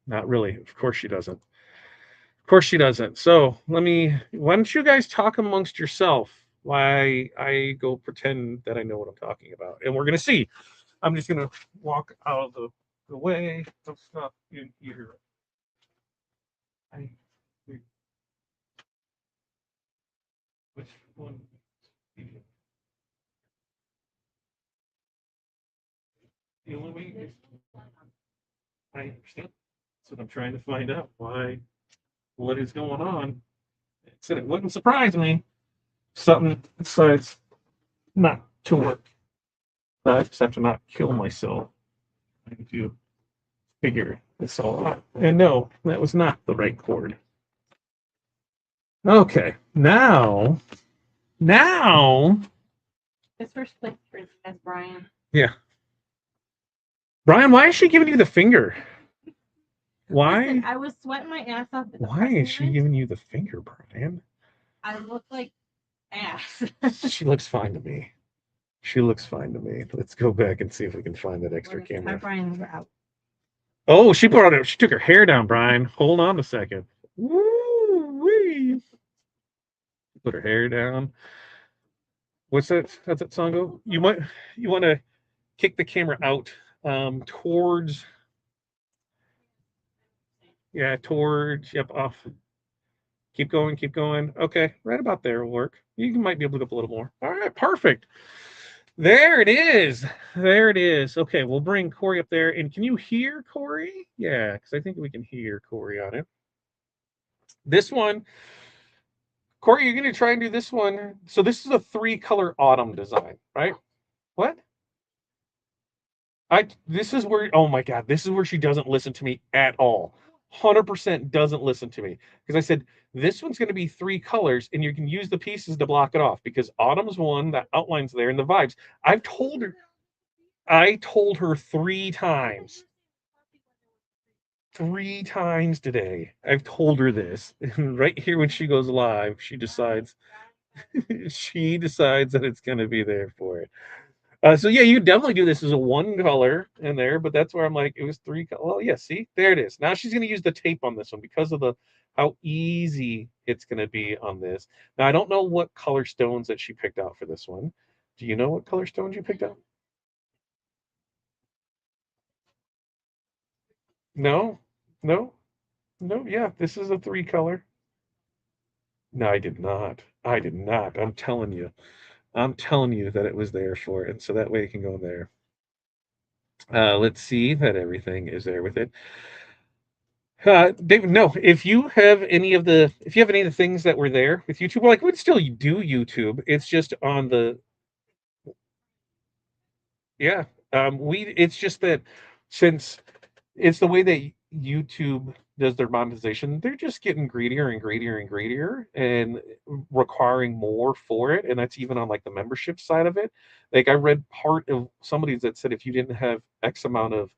Not really. Of course she doesn't. Of course she doesn't. So why don't you guys talk amongst yourself, why I go pretend that I know what I'm talking about, and we're gonna see. I'm just gonna walk out of the way of stuff in here. I, which one? The only way is, I understand. That's what I'm trying to find out. What is going on? It said it wouldn't surprise me. Something decides not to work. I just have to not kill myself. I need to figure this all out. And no, that was not the right chord. Okay, now. His first place as Brian. Yeah. Brian, why is she giving you the finger? Why? Listen, I was sweating my ass off. Why is she giving you the finger, Brian? I look like ass. She looks fine to me. She looks fine to me. Let's go back and see if we can find that extra Hi, camera. Brian. We're out. Oh, she brought it. She took her hair down, Brian. Hold on a second. Woo wee. Put her hair down. What's that? How's that song go? You want to kick the camera out towards yeah towards yep off. Keep going, keep going. Okay, right about there will work. You might be able to go up a little more. All right, perfect. There it is. There it is. Okay, we'll bring Corey up there. And can you hear Corey? Yeah, because I think we can hear Corey on it. This one, Corey, you're going to try and do this one. So this is a 3-color autumn design, right? What? This is where oh my god, this is where she doesn't listen to me at all. 100% doesn't listen to me because I said this one's going to be 3 colors and you can use the pieces to block it off because autumn's one that outlines there and the vibes. I told her 3 times. 3 times today. I've told her this. And right here when she goes live, she decides she decides that it's going to be there for it. So yeah, you definitely do this as a 1 color in there, but that's where I'm like, it was 3 color. Well, yeah, see, there it is. Now she's going to use the tape on this one because of the how easy it's going to be on this. Now I don't know what color stones that she picked out for this one. Do you know what color stones you picked out? No, no, no. Yeah, this is a 3 color. No, I did not. I did not. I'm telling you. I'm telling you that it was there for it, and so that way it can go there. Let's see that everything is there with it. David, no. If you have any of the things that were there with YouTube, like we'd still do YouTube. It's just on the yeah. It's just that since it's the way that YouTube does their monetization, they're just getting greedier and greedier and greedier and requiring more for it. And that's even on like the membership side of it. Like I read part of somebody's that said if you didn't have X amount of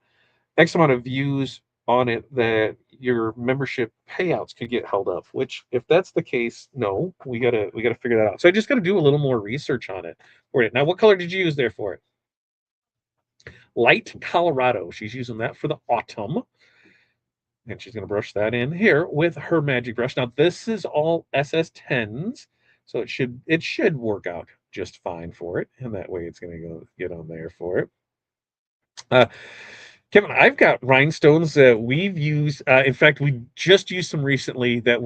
views on it that your membership payouts could get held up, which if that's the case, no, we gotta figure that out. So I just gotta do a little more research on it for it. Now, what color did you use there for it? Light Colorado. She's using that for the autumn. And she's going to brush that in here with her magic brush. Now this is all SS10s, so it should work out just fine for it, and that way it's going to go get on there for it. Uh, Kevin, I've got rhinestones that we've used. In fact, we just used some recently that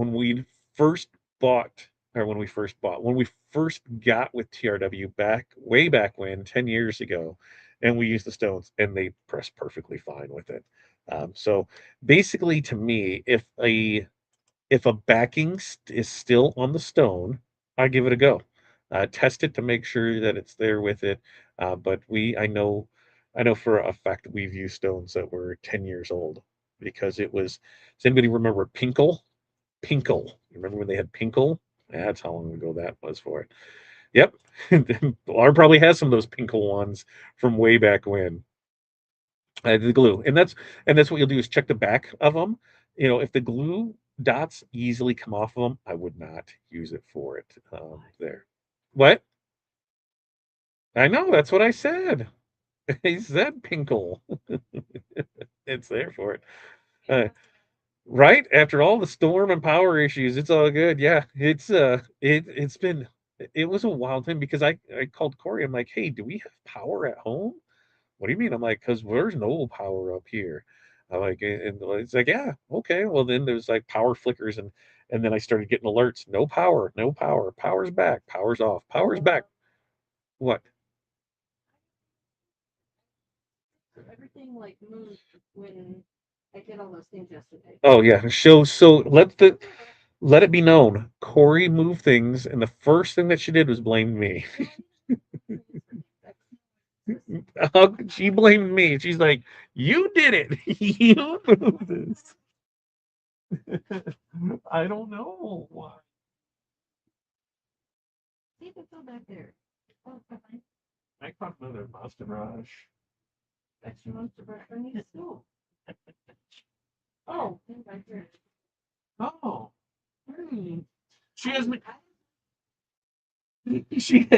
first bought, when we first got with TRW way back when, 10 years ago, and we used the stones and they press perfectly fine with it. So basically, to me, if a backing is still on the stone, I give it a go. Test it to make sure that it's there with it. But I know for a fact that we've used stones that were 10 years old because it was. Does anybody remember Pinkle? Pinkle. You remember when they had Pinkle? That's how long ago that was for it. Yep. Laura probably has some of those Pinkle ones from way back when. The glue, and that's what you'll do is check the back of them. If the glue dots easily come off of them, I would not use it for it. There. What? I know. That's what I said. I said Pinkle. It's there for it. Uh, right after all the storm and power issues, it's all good. Yeah, it was a wild thing because I called Corey. I'm like, hey, do we have power at home? What do you mean? I'm like, because there's no power up here. I'm like, and it's like, yeah, okay. Well, then there's like power flickers, and then I started getting alerts. No power, no power. Power's back. Power's off. Power's back. What? Everything like moved when I did all those things yesterday. Oh yeah. So let it be known. Corey moved things, and the first thing that she did was blame me. She blamed me. She's like, "You did it. You moved this." I don't know why. See, it's all back there. Oh, fine. I caught another Boston Rush. Extra monster brush. I need a stool. Oh, they're right there. Oh, she has me. she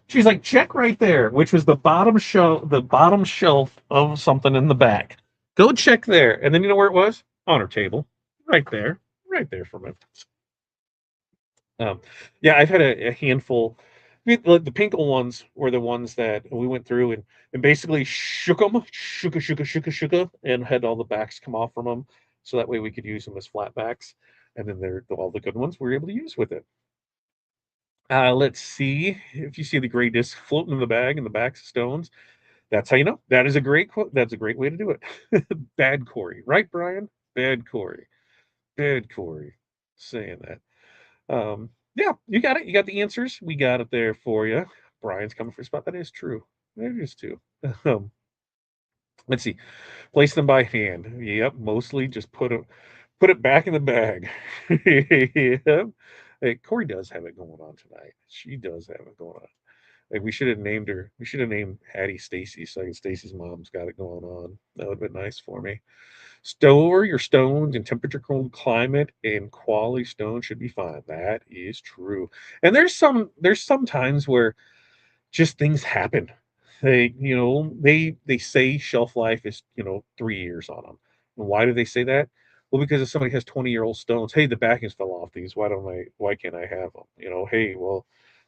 she's like, check right there, which was the bottom shelf of something in the back. Go check there. And then you know where it was? On her table. Right there. Right there for me. Um, yeah, I've had a handful. I mean, the Pinkle ones were the ones that we went through and basically shook them, shook them, and had all the backs come off from them, so that way we could use them as flat backs. And then they're all the good ones we were able to use with it. Let's see if you see the gray disc floating in the bag and the backs of stones. That's how you know. That is a great quote. That's a great way to do it. Bad Corey, right, Brian? Bad Corey. Bad Corey. Saying that. Yeah, you got it. You got the answers. We got it there for you. Brian's coming for a spot. That is true. That is too. Um, let's see. Place them by hand. Yep. Mostly just put it back in the bag. Yep. Hey, Corey does have it going on tonight. She does have it going on. Like we should have named her. We should have named Hattie Stacy. So Stacy's mom's got it going on. That would have been nice for me. Store your stones in temperature controlled climate and quality stone should be fine. That is true. And there's some times where just things happen. They say shelf life is 3 years on them. And why do they say that? Well, because if somebody has 20-year-old stones, hey, the backings fell off these. Why can't I have them? Hey, well,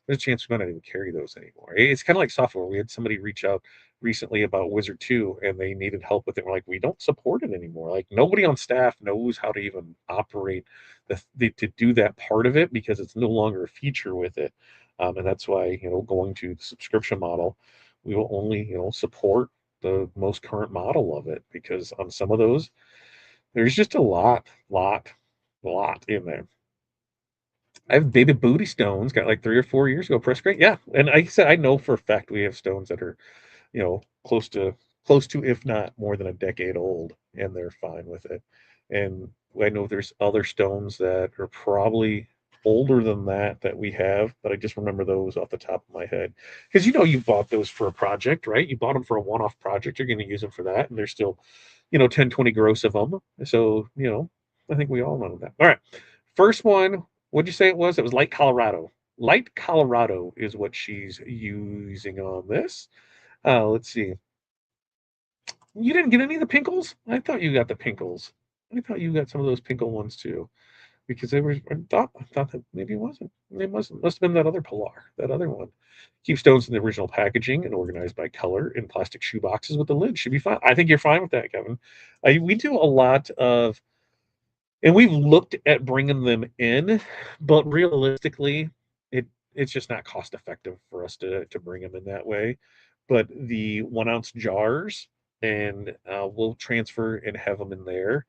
there's a chance we might not even carry those anymore. It's kind of like software. We had somebody reach out recently about Wizard 2 and they needed help with it. We're like, we don't support it anymore. Like nobody on staff knows how to even operate to do that part of it because it's no longer a feature with it. And that's why, going to the subscription model, we will only, support the most current model of it because on some of those, there's just a lot in there. I have baby booty stones, got like 3 or 4 years ago, press great. Yeah. And I said, I know for a fact we have stones that are, close to, if not more than a decade old, and they're fine with it. And I know there's other stones that are probably older than that we have, but I just remember those off the top of my head. Because you bought those for a project, right? You bought them for a one-off project. You're going to use them for that, and there's still, 10, 20 gross of them. So, I think we all know that. All right. First one, what'd you say it was? It was Light Colorado. Light Colorado is what she's using on this. Let's see. You didn't get any of the Pinkles? I thought you got the Pinkles. I thought you got some of those Pinkle ones too, because they were. I thought that maybe it wasn't. It must have been that other Pilar, that other one. Keep stones in the original packaging and organized by color in plastic shoe boxes with the lid. Should be fine. I think you're fine with that, Kevin. We do a lot of and we've looked at bringing them in, but realistically, it's just not cost effective for us to bring them in that way. But the 1 ounce jars, and we'll transfer and have them in there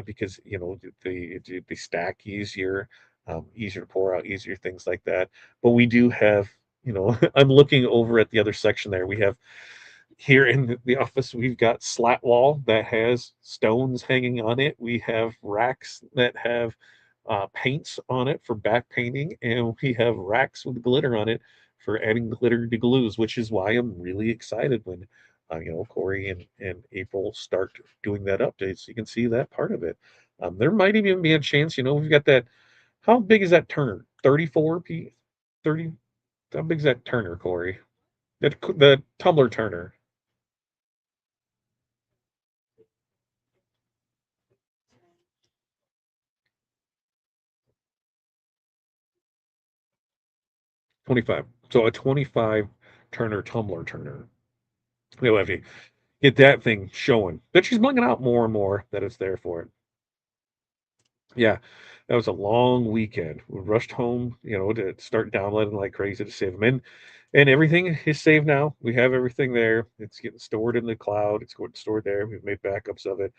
because they stack easier, easier to pour out, easier things like that. But we do have, I'm looking over at the other section there. We have here in the office, we've got slat wall that has stones hanging on it. We have racks that have paints on it for back painting, and we have racks with glitter on it for adding glitter to glues, which is why I'm really excited when Corey and April start doing that update, so you can see that part of it. There might even be a chance, we've got that. How big is that turner? 34 p 30. How big is that turner, Corey? The tumbler turner. 25. So a 25 Turner tumbler turner. If you get that thing showing, but she's bringing out more and more that it's there for it. Yeah, that was a long weekend. We rushed home, to start downloading like crazy to save them. And everything is saved now. We have everything there. It's getting stored in the cloud. It's getting stored there. We've made backups of it.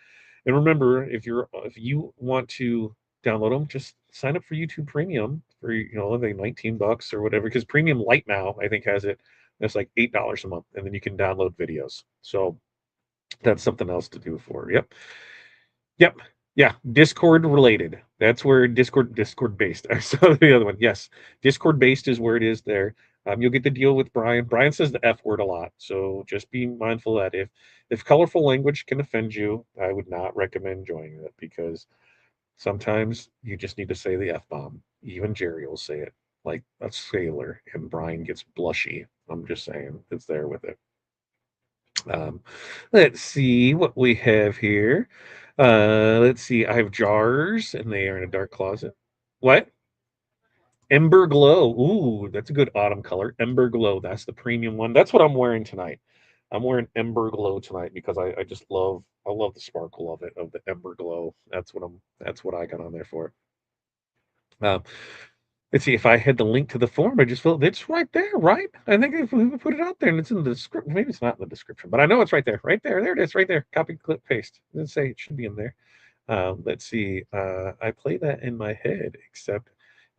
And remember, if you want to download them, just sign up for YouTube Premium for I think $19 or whatever. Because Premium Light now I think has it. That's like $8 a month, and then you can download videos. So that's something else to do for. Yep. Yep. Yeah, Discord related. That's where Discord based. I saw the other one. Yes, Discord based is where it is there. You'll get to deal with Brian. Brian says the F word a lot, so just be mindful that if colorful language can offend you, I would not recommend joining it because sometimes you just need to say the F bomb. Even Jerry will say it. like a sailor, and Brian gets blushy. I'm just saying, it's there with it. Um, let's see what we have here. Let's see. I have jars, and they are in a dark closet. What? Ember Glow. Ooh, that's a good autumn color. Ember Glow. That's the premium one. That's what I'm wearing tonight. I'm wearing Ember Glow tonight because I just love the sparkle of it, of the Ember Glow. That's what I got on there for. Um, let's see if I had the link to the form. I just felt it's right there, right? I think if we put it out there and it's in the description, maybe it's not in the description, but I know it's right there, right there. There it is, right there. Copy, clip, paste. Let's say it should be in there. Let's see. I play that in my head, except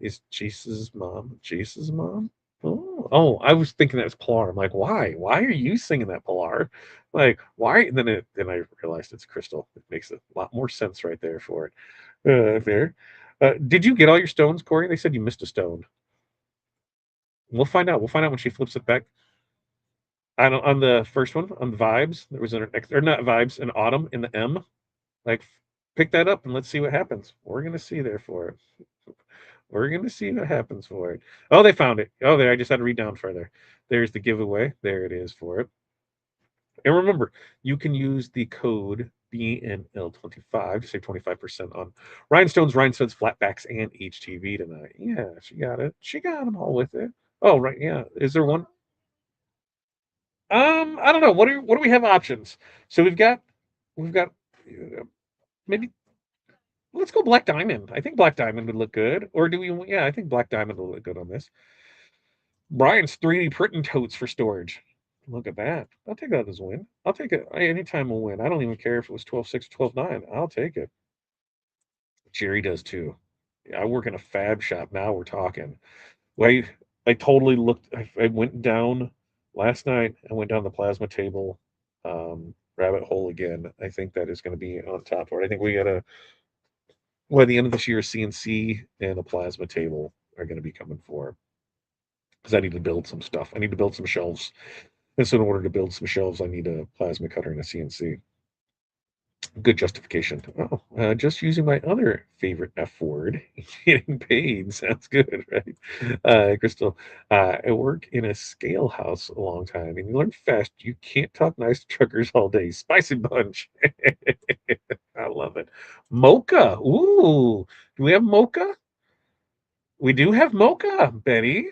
is Jesus' mom Jesus' mom? Oh, I was thinking that was Pilar. I'm like, why? Why are you singing that, Pilar? Like, why? And then I realized it's Crystal. It makes a lot more sense right there for it. There. Did you get all your stones, Corey? They said you missed a stone. We'll find out. We'll find out when she flips it back. On the first one, on the vibes, there was an or not vibes, an autumn in the M. Like, pick that up and let's see what happens. We're gonna see there for it. We're gonna see what happens for it. Oh, they found it. Oh, there. I just had to read down further. There's the giveaway. There it is for it. And remember, you can use the code BNL25 to save 25% on rhinestones, flatbacks, and HTV tonight. Yeah, she got it. She got them all with it. Oh, right. Yeah. Is there one? I don't know. What do we have options? So we've got maybe let's go Black Diamond. I think Black Diamond would look good. Or do we? Yeah, I think Black Diamond will look good on this. Brian's 3D printing totes for storage. Look at that. I'll take that as a win. I'll take it anytime we'll win. I don't even care if it was 12-6 or 12-9. I'll take it. Jerry does too. I work in a fab shop. Now we're talking. I, I totally looked. I went down last night. I went down the plasma table rabbit hole again. I think that is going to be on top for it. I think we got to, by the end of this year, CNC and a plasma table are going to be coming for because I need to build some stuff. I need to build some shelves. And so, in order to build some shelves, I need a plasma cutter and a CNC. Good justification. Oh, just using my other favorite F word, getting paid. Sounds good, right? Crystal, I work in a scale house a long time, and you learn fast. You can't talk nice to truckers all day. Spicy bunch. I love it. Mocha. Ooh, do we have mocha? We do have mocha, Betty.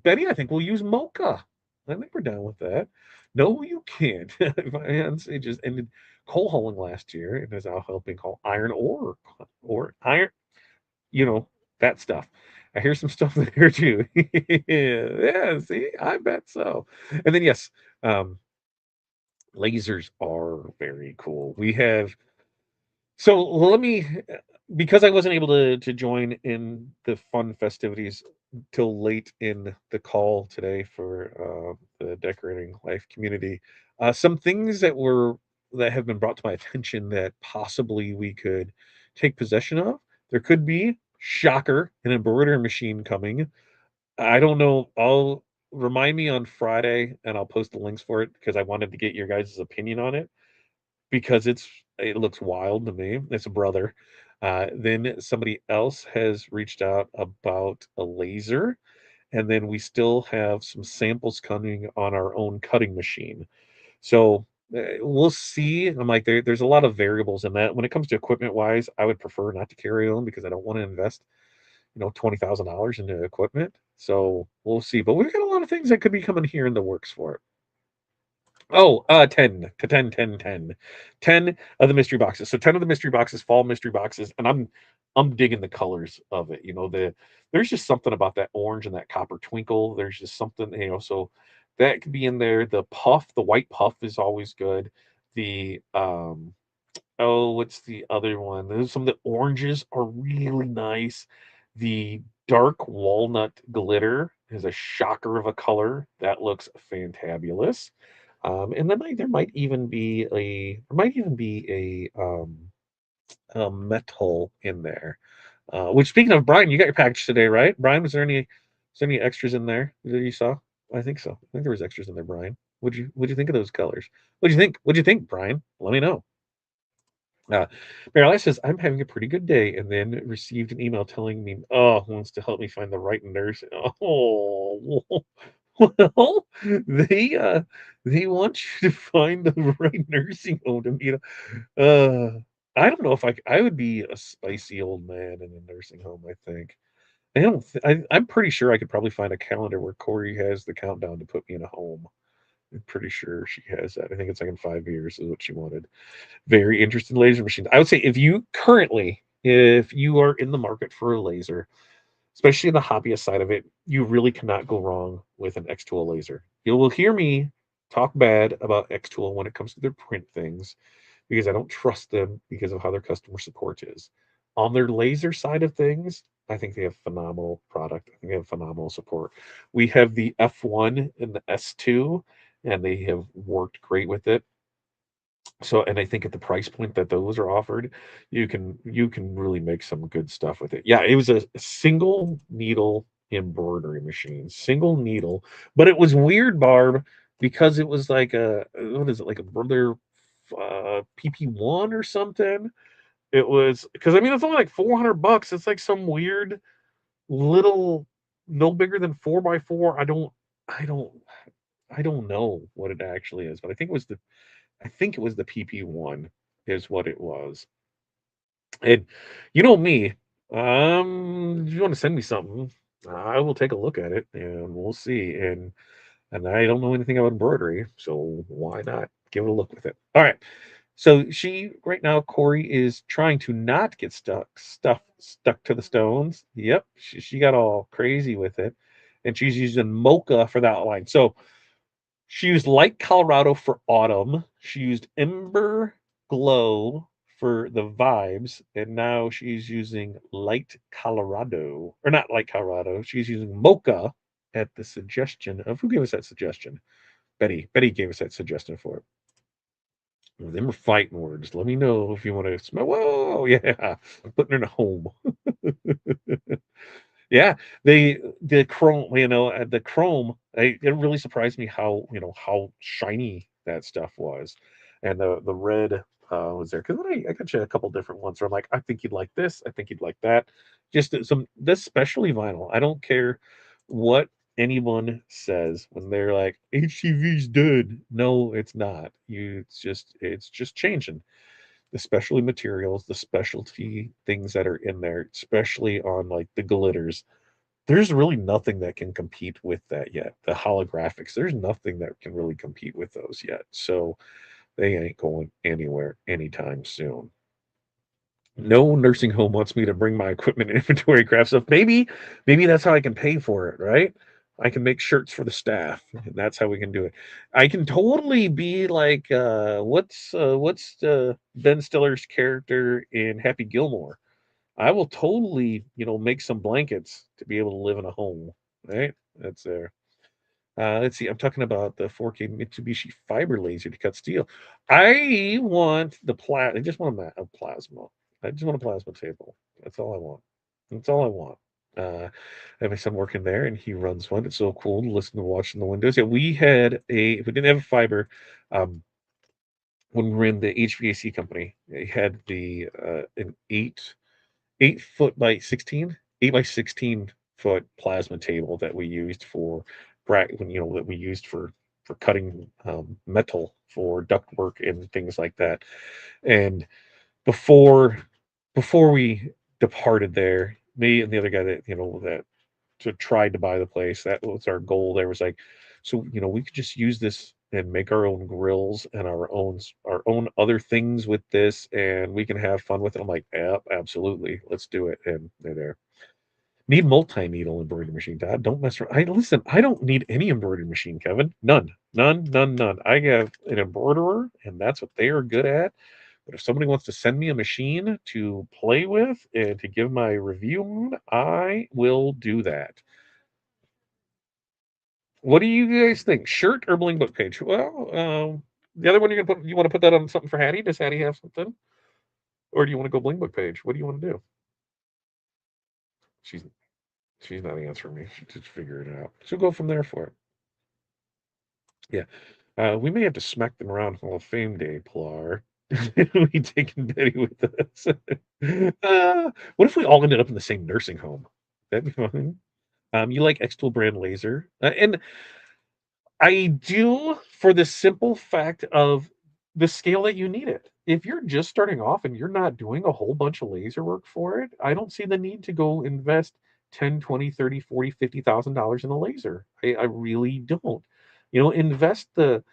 Betty. I think we'll use mocha. I think we're down with that. No, you can't. My fiance just ended coal hauling last year and is now helping haul iron or iron. You know that stuff. I hear some stuff there too. Yeah, see, I bet so. And then yes, um, lasers are very cool. We have so let me, because I wasn't able to join in the fun festivities till late in the call today for the Decorating Life community. Some things that have been brought to my attention that possibly we could take possession of. There could be, shocker, an embroidery machine coming. I don't know. I'll remind me on Friday and I'll post the links for it because I wanted to get your guys' opinion on it because it looks wild to me. It's a brother. Then somebody else has reached out about a laser, and then we still have some samples coming on our own cutting machine. So we'll see. I'm like, there's a lot of variables in that. When it comes to equipment wise, I would prefer not to carry on because I don't want to invest, $20,000 into equipment. So we'll see. But we've got a lot of things that could be coming here in the works for it. Oh, 10, 10, 10, 10. 10 of the mystery boxes. So 10 of the mystery boxes, fall mystery boxes, and I'm digging the colors of it. There's just something about that orange and that copper twinkle. There's just something, so that could be in there. The white puff is always good. The Oh, what's the other one? There's some of the oranges are really nice. The dark walnut glitter is a shocker of a color. That looks fantabulous. And then there might even be a metal in there. Which, speaking of Brian, you got your package today, right? Brian, was there any extras in there that you saw? I think so. I think there was extras in there, Brian. What'd you think of those colors? What'd you think? What'd you think, Brian? Let me know. Uh, Mariah says, I'm having a pretty good day, and then received an email telling me, oh, wants to help me find the right nurse. Oh, well, they want you to find the right nursing home to meet. I don't know if I would be a spicy old man in a nursing home. I think I don't. I'm pretty sure I could probably find a calendar where Corey has the countdown to put me in a home. I'm pretty sure she has that. I think it's like in 5 years is what she wanted. Very interested in laser machines. I would say if you are in the market for a laser, especially the hobbyist side of it, you really cannot go wrong with an X Tool laser. You will hear me talk bad about X Tool when it comes to their print things because I don't trust them because of how their customer support is. On their laser side of things, I think they have phenomenal product. I think they have phenomenal support. We have the F1 and the S2, and they have worked great with it. So, and I think at the price point that those are offered, you can really make some good stuff with it. Yeah, it was a single needle embroidery machine, single needle, but it was weird, Barb, because it was like a what is it like a brother PP1 or something. It was because I mean it's only like $400. It's like some weird little, no bigger than 4x4. I don't, I don't know what it actually is, but I think it was the PP1 is what it was. And you know me, if you want to send me something, I will take a look at it and we'll see. And I don't know anything about embroidery, so why not give it a look with it? All right. So she right now, Corey is trying to not get stuck to the stones. Yep, she got all crazy with it, and she's using mocha for that outline. So she used Light Colorado for autumn. She used Ember Glow for the vibes, and now she's using Light Colorado, or not Light Colorado. She's using Mocha at the suggestion of who gave us that suggestion? Betty. Betty gave us that suggestion for it. Well, them are fighting words. Let me know if you want to smell. Whoa, yeah, I'm putting her in a home. Yeah, the chrome, the chrome, it really surprised me how shiny that stuff was, and the red was there because I got you a couple different ones where I'm like, I think you'd like this, I think you'd like that, just some this specialty vinyl. I don't care what anyone says when they're like HTV's dead. No, it's not. It's just changing the specialty materials, the specialty things that are in there, especially on like the glitters. There's really nothing that can compete with that yet. The holographics, there's nothing that can really compete with those yet. So they ain't going anywhere anytime soon. No nursing home wants me to bring my equipment and inventory craft stuff. Maybe that's how I can pay for it, right? I can make shirts for the staff, and that's how we can do it. I can totally be like, what's Ben Stiller's character in Happy Gilmore? I will totally, make some blankets to be able to live in a home, right? That's there. Let's see. I'm talking about the 4K Mitsubishi fiber laser to cut steel. I want the I just want a plasma. I just want a plasma table. That's all I want. That's all I want. I have my son working there, and he runs one. It's so cool to listen to watch in the windows. Yeah, we had if we didn't have a fiber, um, when we were in the HVAC company, they had an 8 foot by 16, 8 by 16 foot plasma table that we used for that we used for cutting metal for ductwork and things like that. And before before we departed there, me and the other guy that tried to buy the place, that was our goal. There was like, so we could just use this and make our own grills and our own other things with this, and we can have fun with it. I'm like, yeah, absolutely, let's do it. And they're there. Need multi-needle embroidery machine, Dad. Don't mess around. Listen. I don't need any embroidery machine, Kevin. None, none, none, none. I have an embroiderer, and that's what they are good at. But if somebody wants to send me a machine to play with and to give my review on, I will do that. What do you guys think? Shirt or bling book page? Well, the other one you want to put that on something for Hattie? Does Hattie have something? Or do you want to go bling book page? What do you want to do? She's she's not answering me. She just figure it out. So go from there for it. Yeah. We may have to smack them around Hall of Fame Day, Plar. We taking Betty with us. What if we all ended up in the same nursing home? That'd be fun. You like X-Tool brand laser, and I do for the simple fact of the scale that you need it. If you're just starting off and you're not doing a whole bunch of laser work for it, I don't see the need to go invest 10, 20, 30, 40, $50,000 in a laser. I really don't. Invest the,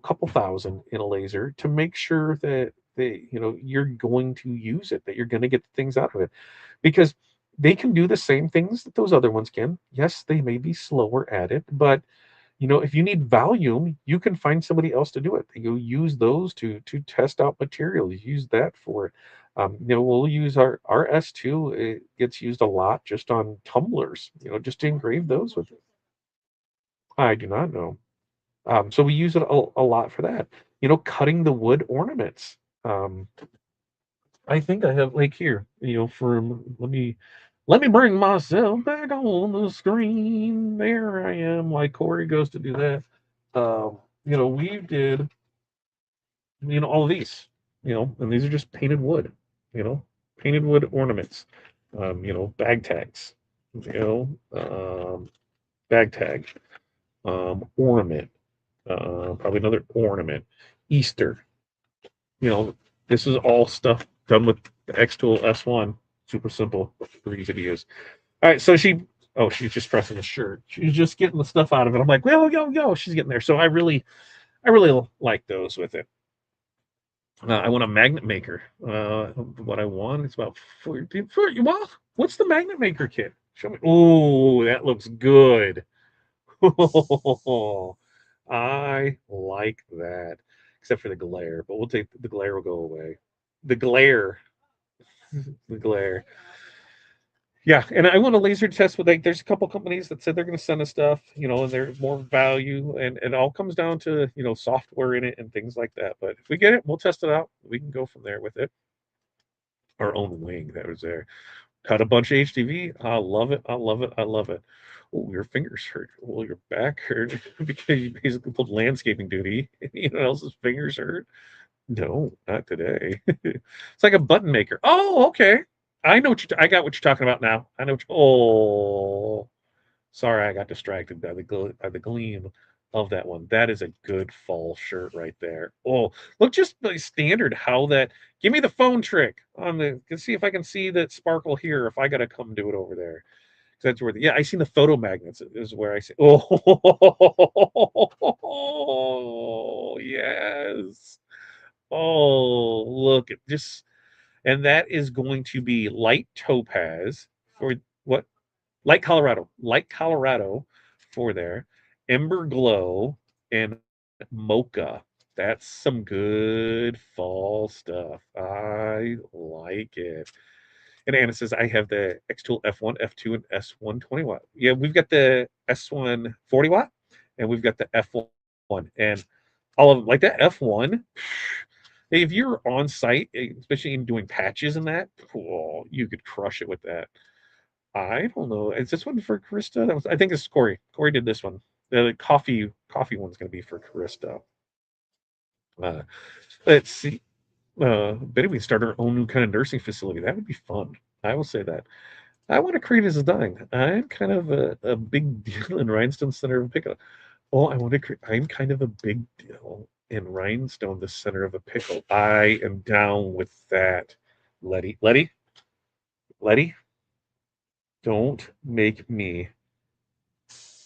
couple thousand in a laser to make sure that you're going to use it, that you're going to get the things out of it. Because they can do the same things that those other ones can. Yes, they may be slower at it, but if you need volume, you can find somebody else to do it. You use those to test out material. You use that for it. We'll use our S2. It gets used a lot just on tumblers. Just to engrave those with it. I do not know. So we use it a lot for that. Cutting the wood ornaments. Um, I think I have like here. From let me bring myself back on the screen. There I am. Like Corey goes to do that. We did, all of these, and these are just painted wood, you know, painted wood ornaments, bag tags, bag tag, ornament, probably another ornament, Easter, you know, this is all stuff done with the X Tool S1. Super simple for easy to use. All right, so she's just pressing the shirt. She's just getting the stuff out of it. I'm like, well, yo, she's getting there. So I really like those with it. I want a magnet maker. What I want is about 40. Well, what's the magnet maker kit? Show me. Oh, that looks good. I like that, except for the glare. But we'll take the glare will go away. The glare, the glare. Yeah, and I want a laser test with there's a couple companies that said they're going to send us stuff, and there's more value, and it all comes down to software in it and things like that. But if we get it, we'll test it out. We can go from there with it. Our own wing that was there. Cut a bunch of HDV. I love it. I love it. I love it. Oh, your fingers hurt. Well, your back hurt because you basically pulled landscaping duty. Anyone else's fingers hurt? No, not today. It's like a button maker. Oh, okay. I got what you're talking about now. I know. Oh, sorry, I got distracted by the gleam of that one. That is a good fall shirt right there. Oh, look, just the standard how that. Give me the phone trick on the. Let's see if I can see that sparkle here. If I got to come do it over there, that's where. Yeah, I seen the photo magnets. Is where I see. Oh, yes. Oh, look at just, and that is going to be light topaz for what? Light Colorado for there, Ember Glow, and Mocha. That's some good fall stuff. I like it. And Anna says, I have the X-Tool F1, F2, and S1 20 watt. Yeah, we've got the S1 40 watt, and we've got the F1. And all of them, like that F1, if you're on site, especially in doing patches and that, oh, you could crush it with that. I don't know. Is this one for Krista? I think it's Corey. Corey did this one. The coffee one's going to be for Krista. Uh, let's see. Maybe we start our own new kind of nursing facility. That would be fun. I will say that. I want to create a design. I'm kind of a big deal in Rhinestone Center of a Pickle. Oh, I want to create. I'm kind of a big deal in Rhinestone, the center of a pickle. I am down with that. Letty, don't make me.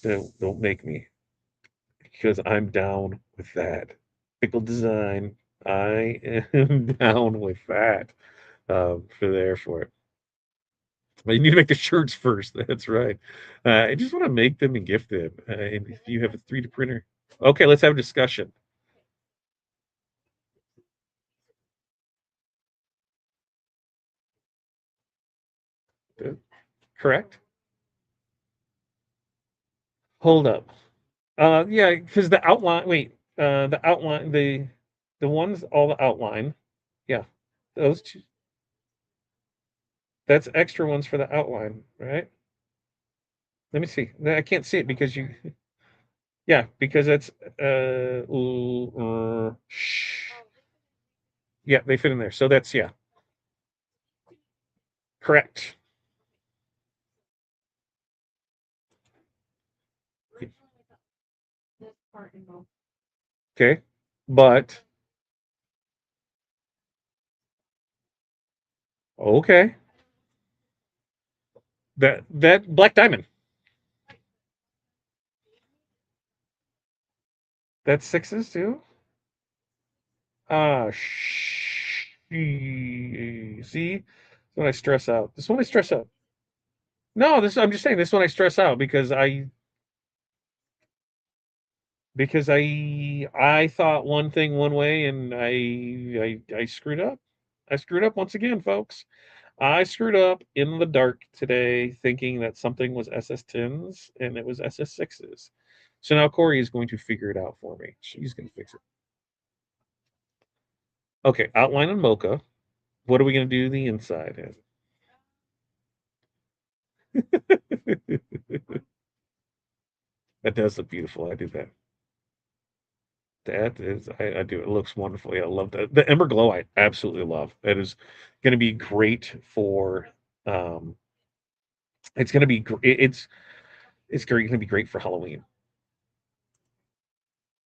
Don't make me. Because I'm down with that. Pickle design. I am down with that. For it. But you need to make the shirts first. That's right. I just want to make them and gift them. And if you have a 3D printer, okay, let's have a discussion. Uh, Correct? Hold up. Yeah, because the outline. Wait, the outline. The ones all the outline. Yeah, those two. That's extra ones for the outline, right? Let me see. No, I can't see it because you. Yeah, because it's shh. Yeah, they fit in there. So that's yeah, correct. Originally, I thought this part in both. Okay, but okay, that black diamond. That's sixes too. See, when I stress out. This one I stress out. No, this I'm just saying this one I stress out because I thought one thing one way and I screwed up. I screwed up once again, folks. I screwed up in the dark today thinking that something was SS10s and it was SS6s. So now Corey is going to figure it out for me. She's going to fix it. Okay, outline and mocha. What are we going to do the inside in? That does look beautiful. I do that. That is, I do. It looks wonderful. Yeah, I love that. The Ember Glow, I absolutely love. That is going to be great for. Um, it's going to be. It's going to be great for Halloween.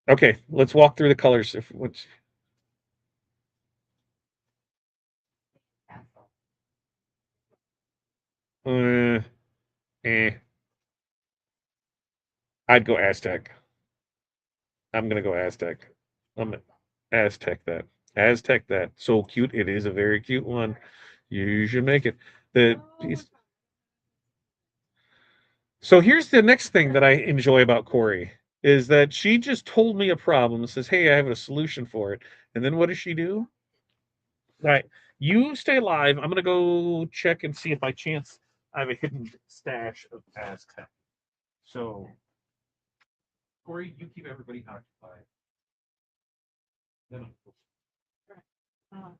Okay, let's walk through the colors. If which, uh, eh, I'd go Aztec. I'm gonna go Aztec. I'm gonna Aztec that. Aztec that. So cute. It is a very cute one. You should make it. The piece. So here's the next thing that I enjoy about Corey is that she just told me a problem, says, "Hey, I have a solution for it," and then what does she do? All right, you stay alive. I'm gonna go check and see if by chance I have a hidden stash of Aztec. So Corey, you keep everybody occupied. Then Uh,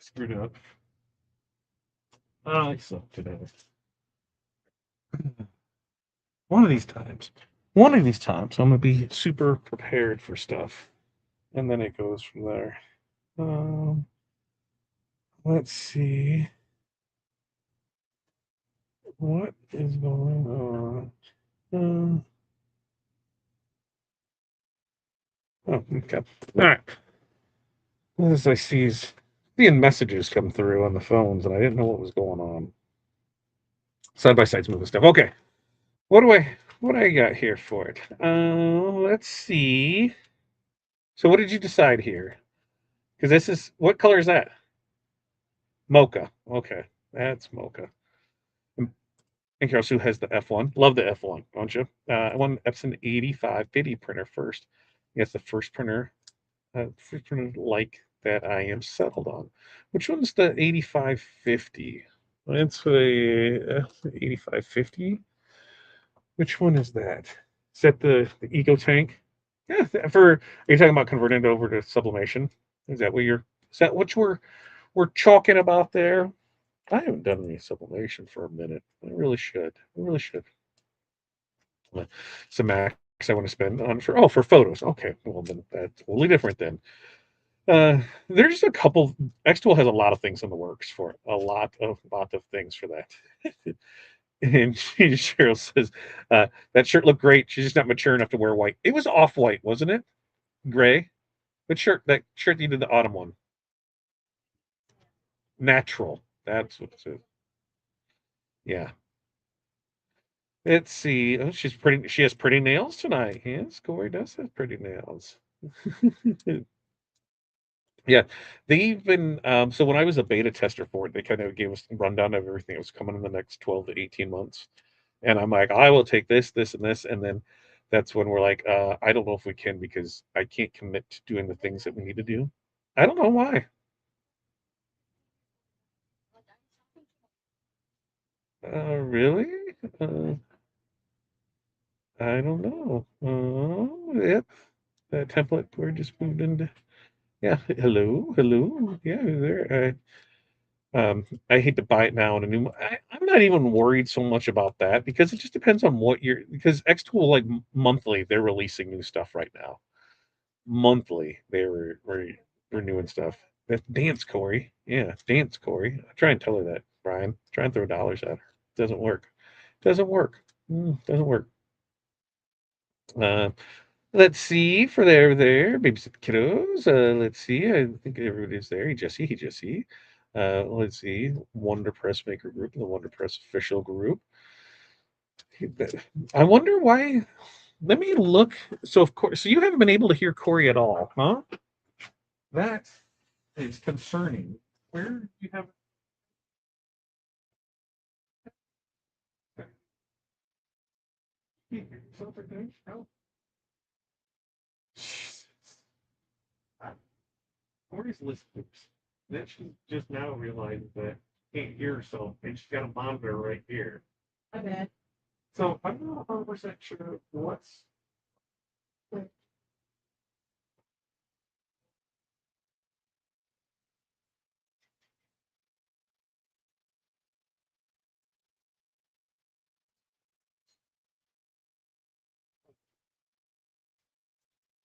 screwed up. I suck today. One of these times. One of these times, I'm gonna be super prepared for stuff, and then it goes from there. Um, let's see what is going on. Um, oh, okay. All right. As I seeing messages come through on the phones, and I didn't know what was going on. Side by sides moving stuff. Okay. What do I got here for it? Let's see. So what did you decide here? Because this is what color is that? Mocha. Okay, that's mocha. And Carol Sue has the F1. Love the F1, don't you? I want Epson 8550 printer first. Yes, the first printer like that I am settled on. Which one's the 8550? It's a 8550. Which one is that? Is that the Eco Tank? Yeah, are you talking about converting it over to sublimation? Is that what we're talking about there? I haven't done any sublimation for a minute. I really should. I really should. Some max I want to spend on for photos. Okay, well then that's totally different then. There's a couple. Xtool has a lot of things in the works for it. A lot of things for that. And Cheryl says that shirt looked great. She's just not mature enough to wear white. It was off white, wasn't it? Gray. That shirt you did the autumn one. Natural. That's what it says. Yeah. Let's see. Oh, she's pretty. She has pretty nails tonight. Yes, Corey does have pretty nails. Yeah, they've been. So when I was a beta tester for it, they kind of gave us a rundown of everything that was coming in the next 12 to 18 months. And I'm like, I will take this, this, and this. And then that's when we're like, I don't know if we can because I can't commit to doing the things that we need to do. I don't know why. Really? Uh, I don't know. Yep. That template we're just moved into. Yeah. Hello. Hello. Yeah. There. I hate to buy it now in a new. I'm not even worried so much about that because it just depends on what you're. Because Xtool like monthly, they're releasing new stuff right now. Monthly, they're renewing stuff. That's Dance Corey. Yeah, Dance Corey. I try and tell her that, Brian. Try and throw dollars at her. Doesn't work. Doesn't work. Doesn't work. Uh, let's see for there, babysit kiddos. Let's see. I think everybody's there. Hey, Jesse. Let's see. Wonder Press Maker Group, the Wonder Press official group. I wonder why. Let me look. So of course, so you haven't been able to hear Corey at all, huh? That is concerning. Where do you have? No. Corey's listening. Then she just now realized that she can't hear herself, and she's got a monitor right here. I bet. So I'm not 100% sure what's.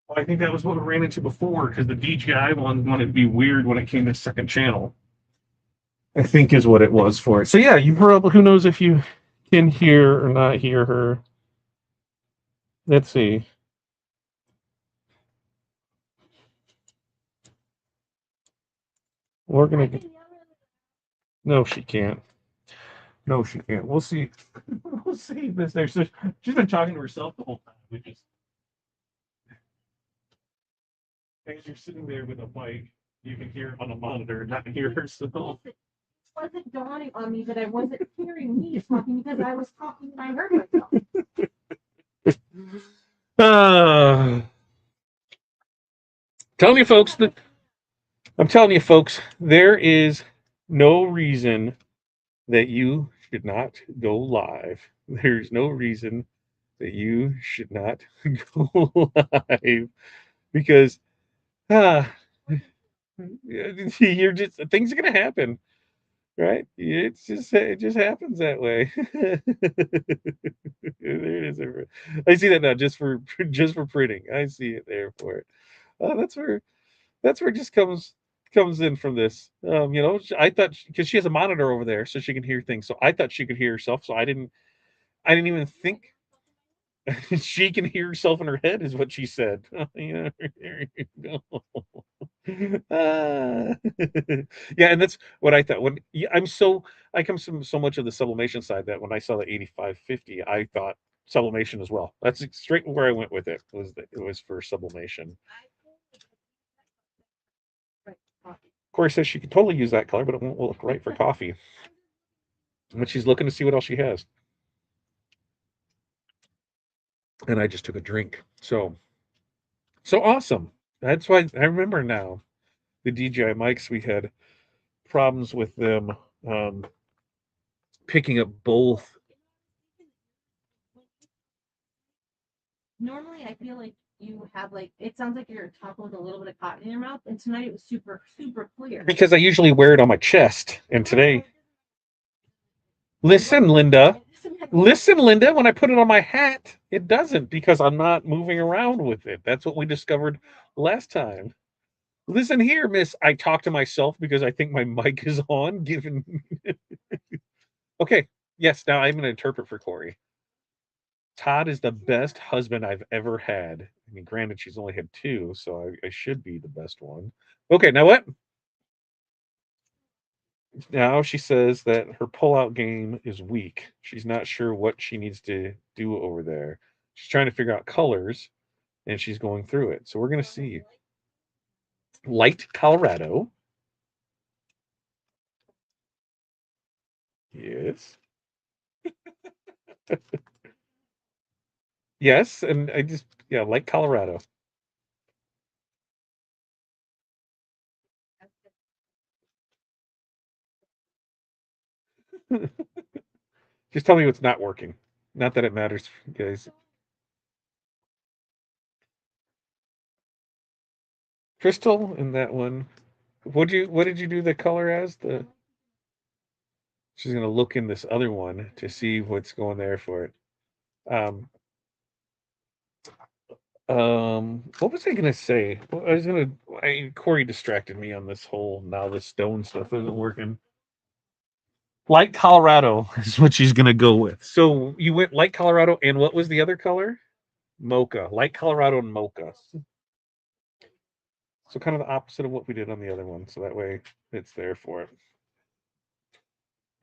Well, I think that was what we ran into before because the DJI one wanted to be weird when it came to second channel. I think is what it was for it. So yeah, you probably who knows if you can hear or not hear her. Let's see. We're gonna. No, she can't. No, she can't. We'll see. We'll see this. She's been talking to herself the whole time. We just as you're sitting there with a mic, you can hear on a monitor, not hear herself. It wasn't dawning on me that I wasn't hearing me talking because I was talking and I heard myself. Uh, telling you folks that I'm telling you folks, there is no reason that you should not go live. There's no reason that you should not go live because ah, Yeah, you're just things are gonna happen, right? It just happens that way. There it is. I see that now just for just for printing. I see it there for it. Oh, that's where it just comes in from this. I thought because she has a monitor over there, so she can hear things. So I thought she could hear herself. So I didn't even think she can hear herself in her head, is what she said. Yeah, there you go. Ah. Yeah, and that's what I thought. I come from so much of the sublimation side that when I saw the 8550, I thought sublimation as well. That's straight where I went with it. Was that it was for sublimation. Right, coffee. Corey says she could totally use that color, but it won't look right for coffee. But she's looking to see what else she has. And I just took a drink. So awesome. That's why I remember now the DJI mics, we had problems with them picking up both. Normally, I feel like you have like it sounds like you're talking with a little bit of cotton in your mouth, and tonight it was super super clear. Because I usually wear it on my chest. And today, listen, Linda. Listen, Linda, when I put it on my hat, it doesn't because I'm not moving around with it. That's what we discovered last time. Listen here, miss. I talk to myself because I think my mic is on. Given. Okay. Yes, now I'm going to interpret for Corey. Todd is the best husband I've ever had. I mean, granted, she's only had two, so I should be the best one. Okay, now what? Now she says that her pullout game is weak. She's not sure what she needs to do over there. She's trying to figure out colors and she's going through it. So we're going to see. Light Colorado. Yes. Yes. And yeah, Light Colorado. Just tell me what's not working. Not that it matters, guys. Crystal in that one. What did you do the color as? She's gonna look in this other one to see what's going there for it. Um, what was I gonna say? Well, Corey distracted me on this whole now the stone stuff isn't working. Light Colorado is what she's gonna go with. So you went light Colorado, and what was the other color? Mocha. Light Colorado and mocha. So kind of the opposite of what we did on the other one. So that way it's there for it,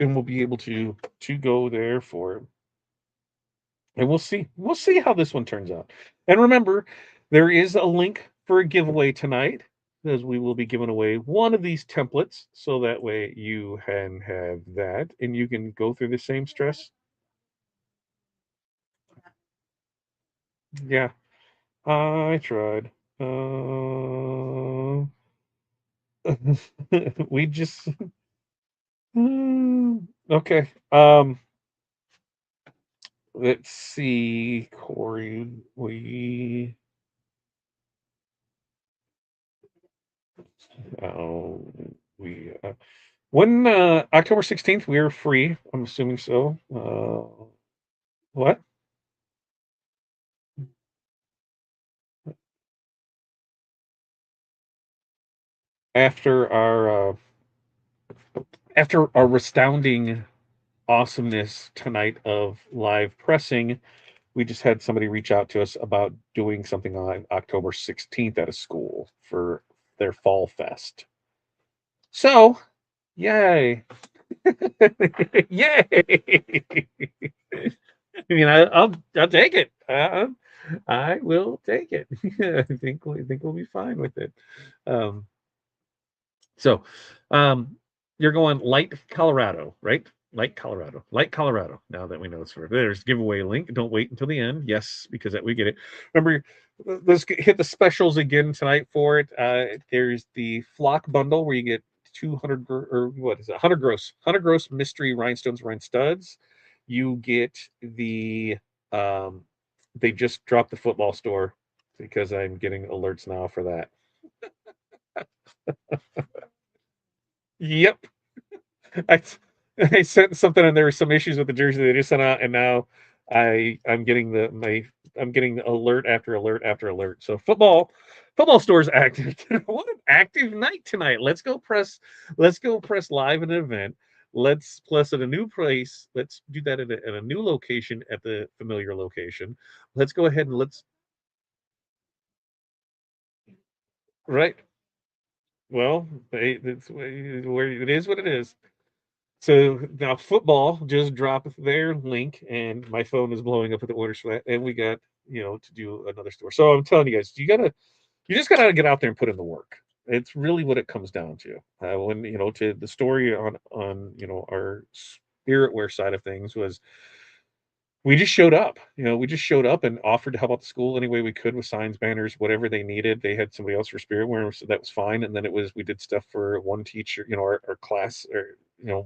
and we'll be able to go there for it. And we'll see how this one turns out. And remember, there is a link for a giveaway tonight, as we will be giving away one of these templates, so that way you can have that and you can go through the same stress. Yeah, I tried. We just okay. Let's see, Corey. Oh, we when October 16th we are free. I'm assuming so. What? After our astounding awesomeness tonight of live pressing, we just had somebody reach out to us about doing something on October 16th at a school for their fall fest. So, yay. Yay. I'll take it. I will take it. I think we'll be fine with it. Um, so, you're going light Colorado, right? Light Colorado, light Colorado. Now that we know it's for there's giveaway link. Don't wait until the end. Yes, because that we get it. Remember, let's hit the specials again tonight for it. There's the flock bundle where you get 200 or what is it? 100 gross mystery rhinestones, rhine studs. You get the they just dropped the football store because I'm getting alerts now for that. Yep. I I sent something and there were some issues with the jersey they just sent out, and now I'm getting I'm getting alert after alert after alert. So football stores active. What an active night tonight. Let's go press live at an event. Let's plus at a new place. Let's do that at a new location at the familiar location. Let's go ahead and let's right. Well, it's where it is what it is. So now football just dropped their link, and my phone is blowing up with the orders for that. And we got to do another store. So I'm telling you guys, you just gotta get out there and put in the work. It's really what it comes down to. When to the story on our spirit wear side of things was we just showed up. We just showed up and offered to help out the school any way we could with signs, banners, whatever they needed. They had somebody else for spirit wear, so that was fine. And then it was we did stuff for one teacher, our class, or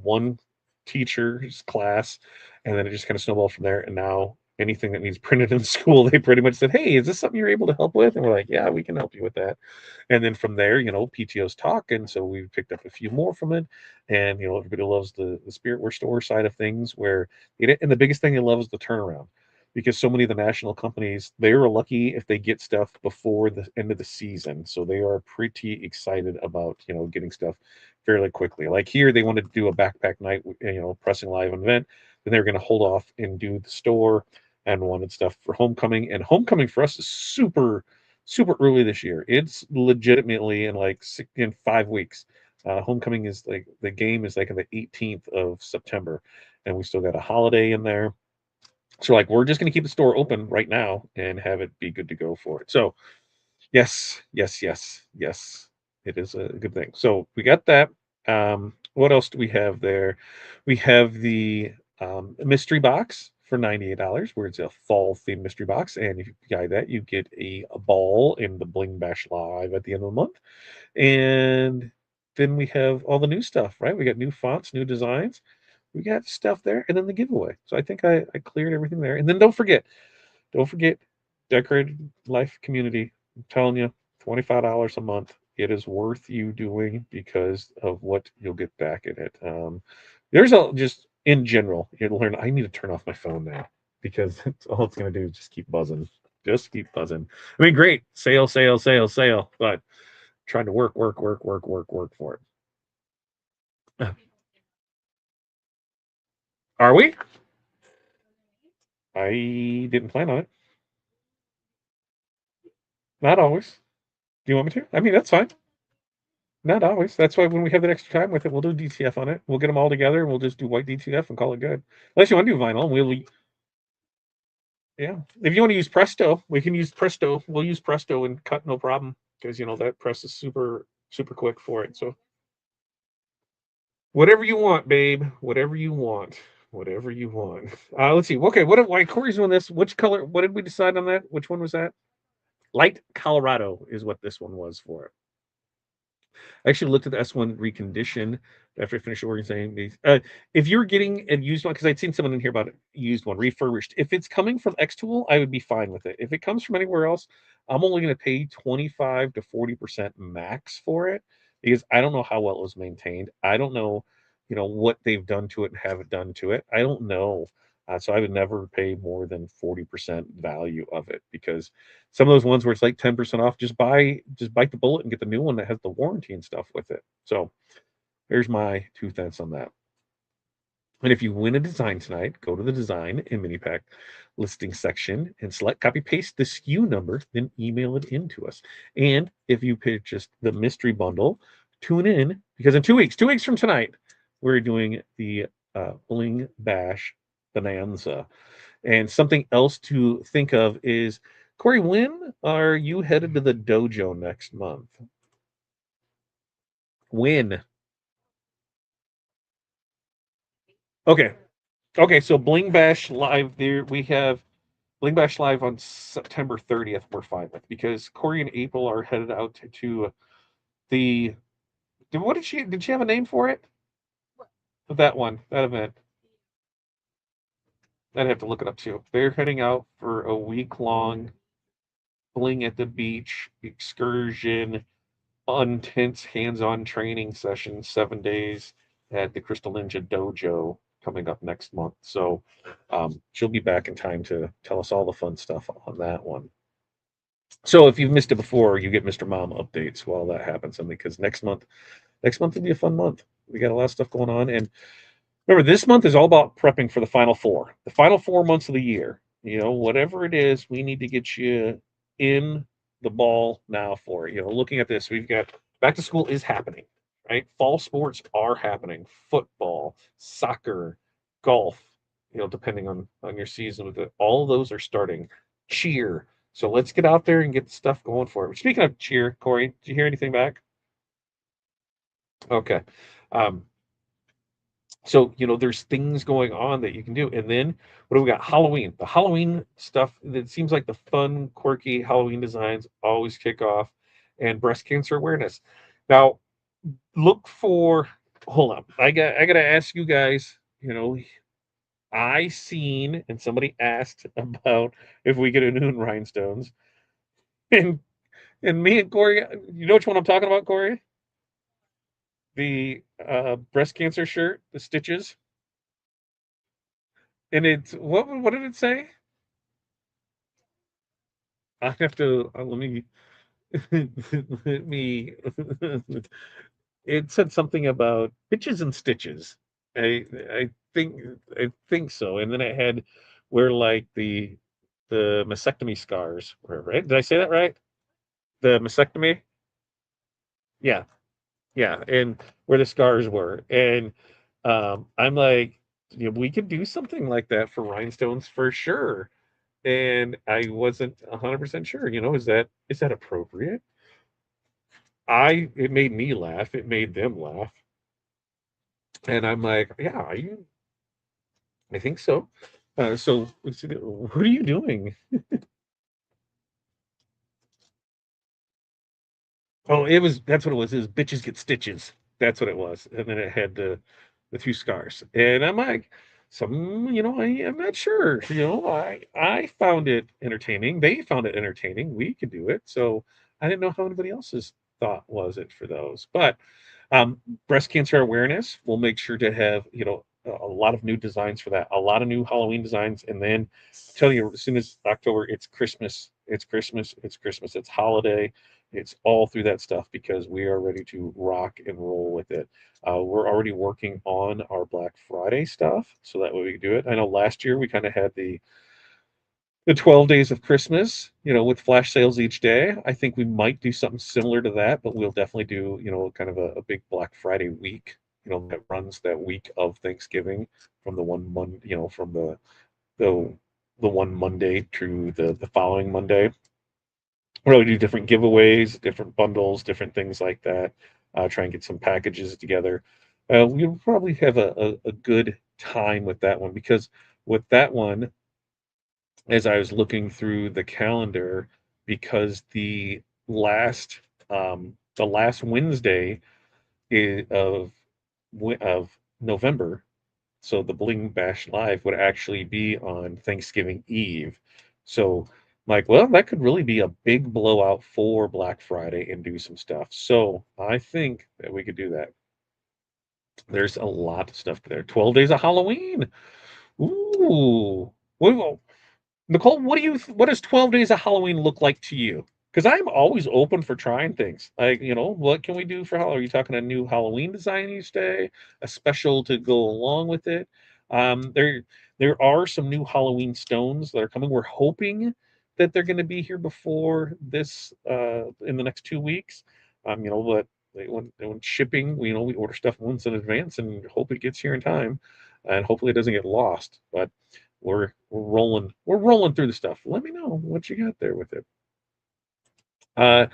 one teacher's class, and then it just kind of snowballed from there. And now anything that needs printed in school, they pretty much said, "Hey, is this something you're able to help with?" And we're like, "Yeah, we can help you with that." And then from there, PTOs talk, and so we picked up a few more from it. And everybody loves the spirit wear store side of things, where and the biggest thing they love is the turnaround, because so many of the national companies, they are lucky if they get stuff before the end of the season, so they are pretty excited about getting stuff fairly quickly. Like here, they wanted to do a backpack night, pressing live event. Then they were going to hold off and do the store, and wanted stuff for homecoming. And homecoming for us is super early this year. It's legitimately in like in 5 weeks. Homecoming is like the game is like on the 18th of September, and we still got a holiday in there. So like we're just going to keep the store open right now and have it be good to go for it. So yes, yes, yes, yes, it is a good thing. So we got that. What else do we have there? We have the mystery box for $98, where it's a fall themed mystery box, and if you buy that, you get a ball in the Bling Bash Live at the end of the month. And then we have all the new stuff, right? We got new fonts, new designs. We got stuff there, and then the giveaway. So I think I cleared everything there. And then don't forget, decorated life community. I'm telling you, $25 a month. It is worth you doing because of what you'll get back in it. There's a just in general, you'll learn. I need to turn off my phone now because all it's going to do is just keep buzzing. Just keep buzzing. I mean, great sale, sale, sale, sale, but trying to work, work, work, work, work, work for it. Are we? I didn't plan on it. Not always. Do you want me to? I mean, that's fine. Not always. That's why when we have that extra time with it, we'll do DTF on it. We'll get them all together and we'll just do white DTF and call it good. Unless you want to do vinyl, yeah. If you want to use Presto, we can use Presto. We'll use Presto and cut no problem because that press is super quick for it. So whatever you want, babe. Whatever you want. Whatever you want. Let's see. Okay, why Corey's doing this? Which color? What did we decide on that? Which one was that? Light Colorado is what this one was for. I actually looked at the S1 recondition after I finished organizing these. If you're getting a used one, because I'd seen someone in here about a used one, refurbished. If it's coming from X Tool, I would be fine with it. If it comes from anywhere else, I'm only going to pay 25 to 40% max for it because I don't know how well it was maintained. I don't know, what they've done to it and have it done to it. I don't know. So I would never pay more than 40% value of it because some of those ones where it's like 10% off, just bite the bullet and get the new one that has the warranty and stuff with it. So there's my 2 cents on that. And if you win a design tonight, go to the design and mini pack listing section and select copy paste the SKU number, then email it in to us. And if you purchase the mystery bundle, tune in because in 2 weeks from tonight, we're doing the Bling Bash Bonanza. And something else to think of is, Corey, when are you headed to the dojo next month? When? Okay. Okay, so Bling Bash Live there we have Bling Bash Live on September 30th. We're fine with because Corey and April are headed out to the what did she have a name for it? That one, that event. I'd have to look it up too. They're heading out for a week long Bling at the beach excursion intense hands-on training session, 7 days at the Crystal Ninja Dojo coming up next month. So she'll be back in time to tell us all the fun stuff on that one. So if you've missed it before, you get Mr. Mom updates while that happens. And because next month will be a fun month. We got a lot of stuff going on, and remember, this month is all about prepping for the final four. The final 4 months of the year. Whatever it is, we need to get you in the ball now for it. Looking at this, we've got back to school is happening, right? Fall sports are happening. Football, soccer, golf, depending on your season with it. All of those are starting. Cheer. So let's get out there and get the stuff going for it. Speaking of cheer, Corey, did you hear anything back? Okay. Um, So, there's things going on that you can do. And then what do we got? Halloween. The Halloween stuff, it seems like the fun, quirky Halloween designs always kick off, and breast cancer awareness. Now, look for hold on. I gotta ask you guys, I seen and somebody asked about if we get a new rhinestones. And and me and Corey, you know which one I'm talking about, Corey? The breast cancer shirt, the stitches. And it's what did it say? I have to let me. It said something about bitches and stitches. I think I think so. And then it had where like the mastectomy scars were, right? Did I say that right? The mastectomy? Yeah, yeah, and where the scars were. And I'm like, we could do something like that for rhinestones for sure. And I wasn't 100% sure. Is that appropriate? I It made me laugh. It made them laugh, and I'm like, yeah, I think so. So what are you doing? Oh, that's what it was. It was bitches get stitches. That's what it was, and then it had the two scars, and I'm like, I'm not sure. I found it entertaining. They found it entertaining. We could do it. So I didn't know how anybody else's thought was it for those, but Um, breast cancer awareness, we'll make sure to have, a lot of new designs for that, a lot of new Halloween designs. And then I tell you, as soon as October, it's Christmas, it's Christmas, it's Christmas, it's holiday, it's all through that stuff because we are ready to rock and roll with it. We're already working on our Black Friday stuff so that way we can do it. I know last year we kind of had the 12 days of Christmas, with flash sales each day. I think we might do something similar to that, but we'll definitely do, kind of a big Black Friday week, that runs that week of Thanksgiving from the one month, from the the one Monday to the following Monday. We'll do different giveaways, different bundles, different things like that. Try and get some packages together. We'll probably have a good time with that one because with that one, as I was looking through the calendar because the last Wednesday of November, so the Bling Bash Live would actually be on Thanksgiving Eve. So I'm like, well, that could really be a big blowout for Black Friday and do some stuff. So I think that we could do that. There's a lot of stuff there. 12 days of Halloween. Ooh. Well, Nicole, what does 12 days of Halloween look like to you? Because I'm always open for trying things. Like, what can we do for Halloween? Are you talking a new Halloween design each day, a special to go along with it? There are some new Halloween stones that are coming. We're hoping that they're going to be here before this in the next 2 weeks. But when shipping, we order stuff months in advance and hope it gets here in time, and hopefully it doesn't get lost. But we're rolling through the stuff. Let me know what you got there with it. Uh,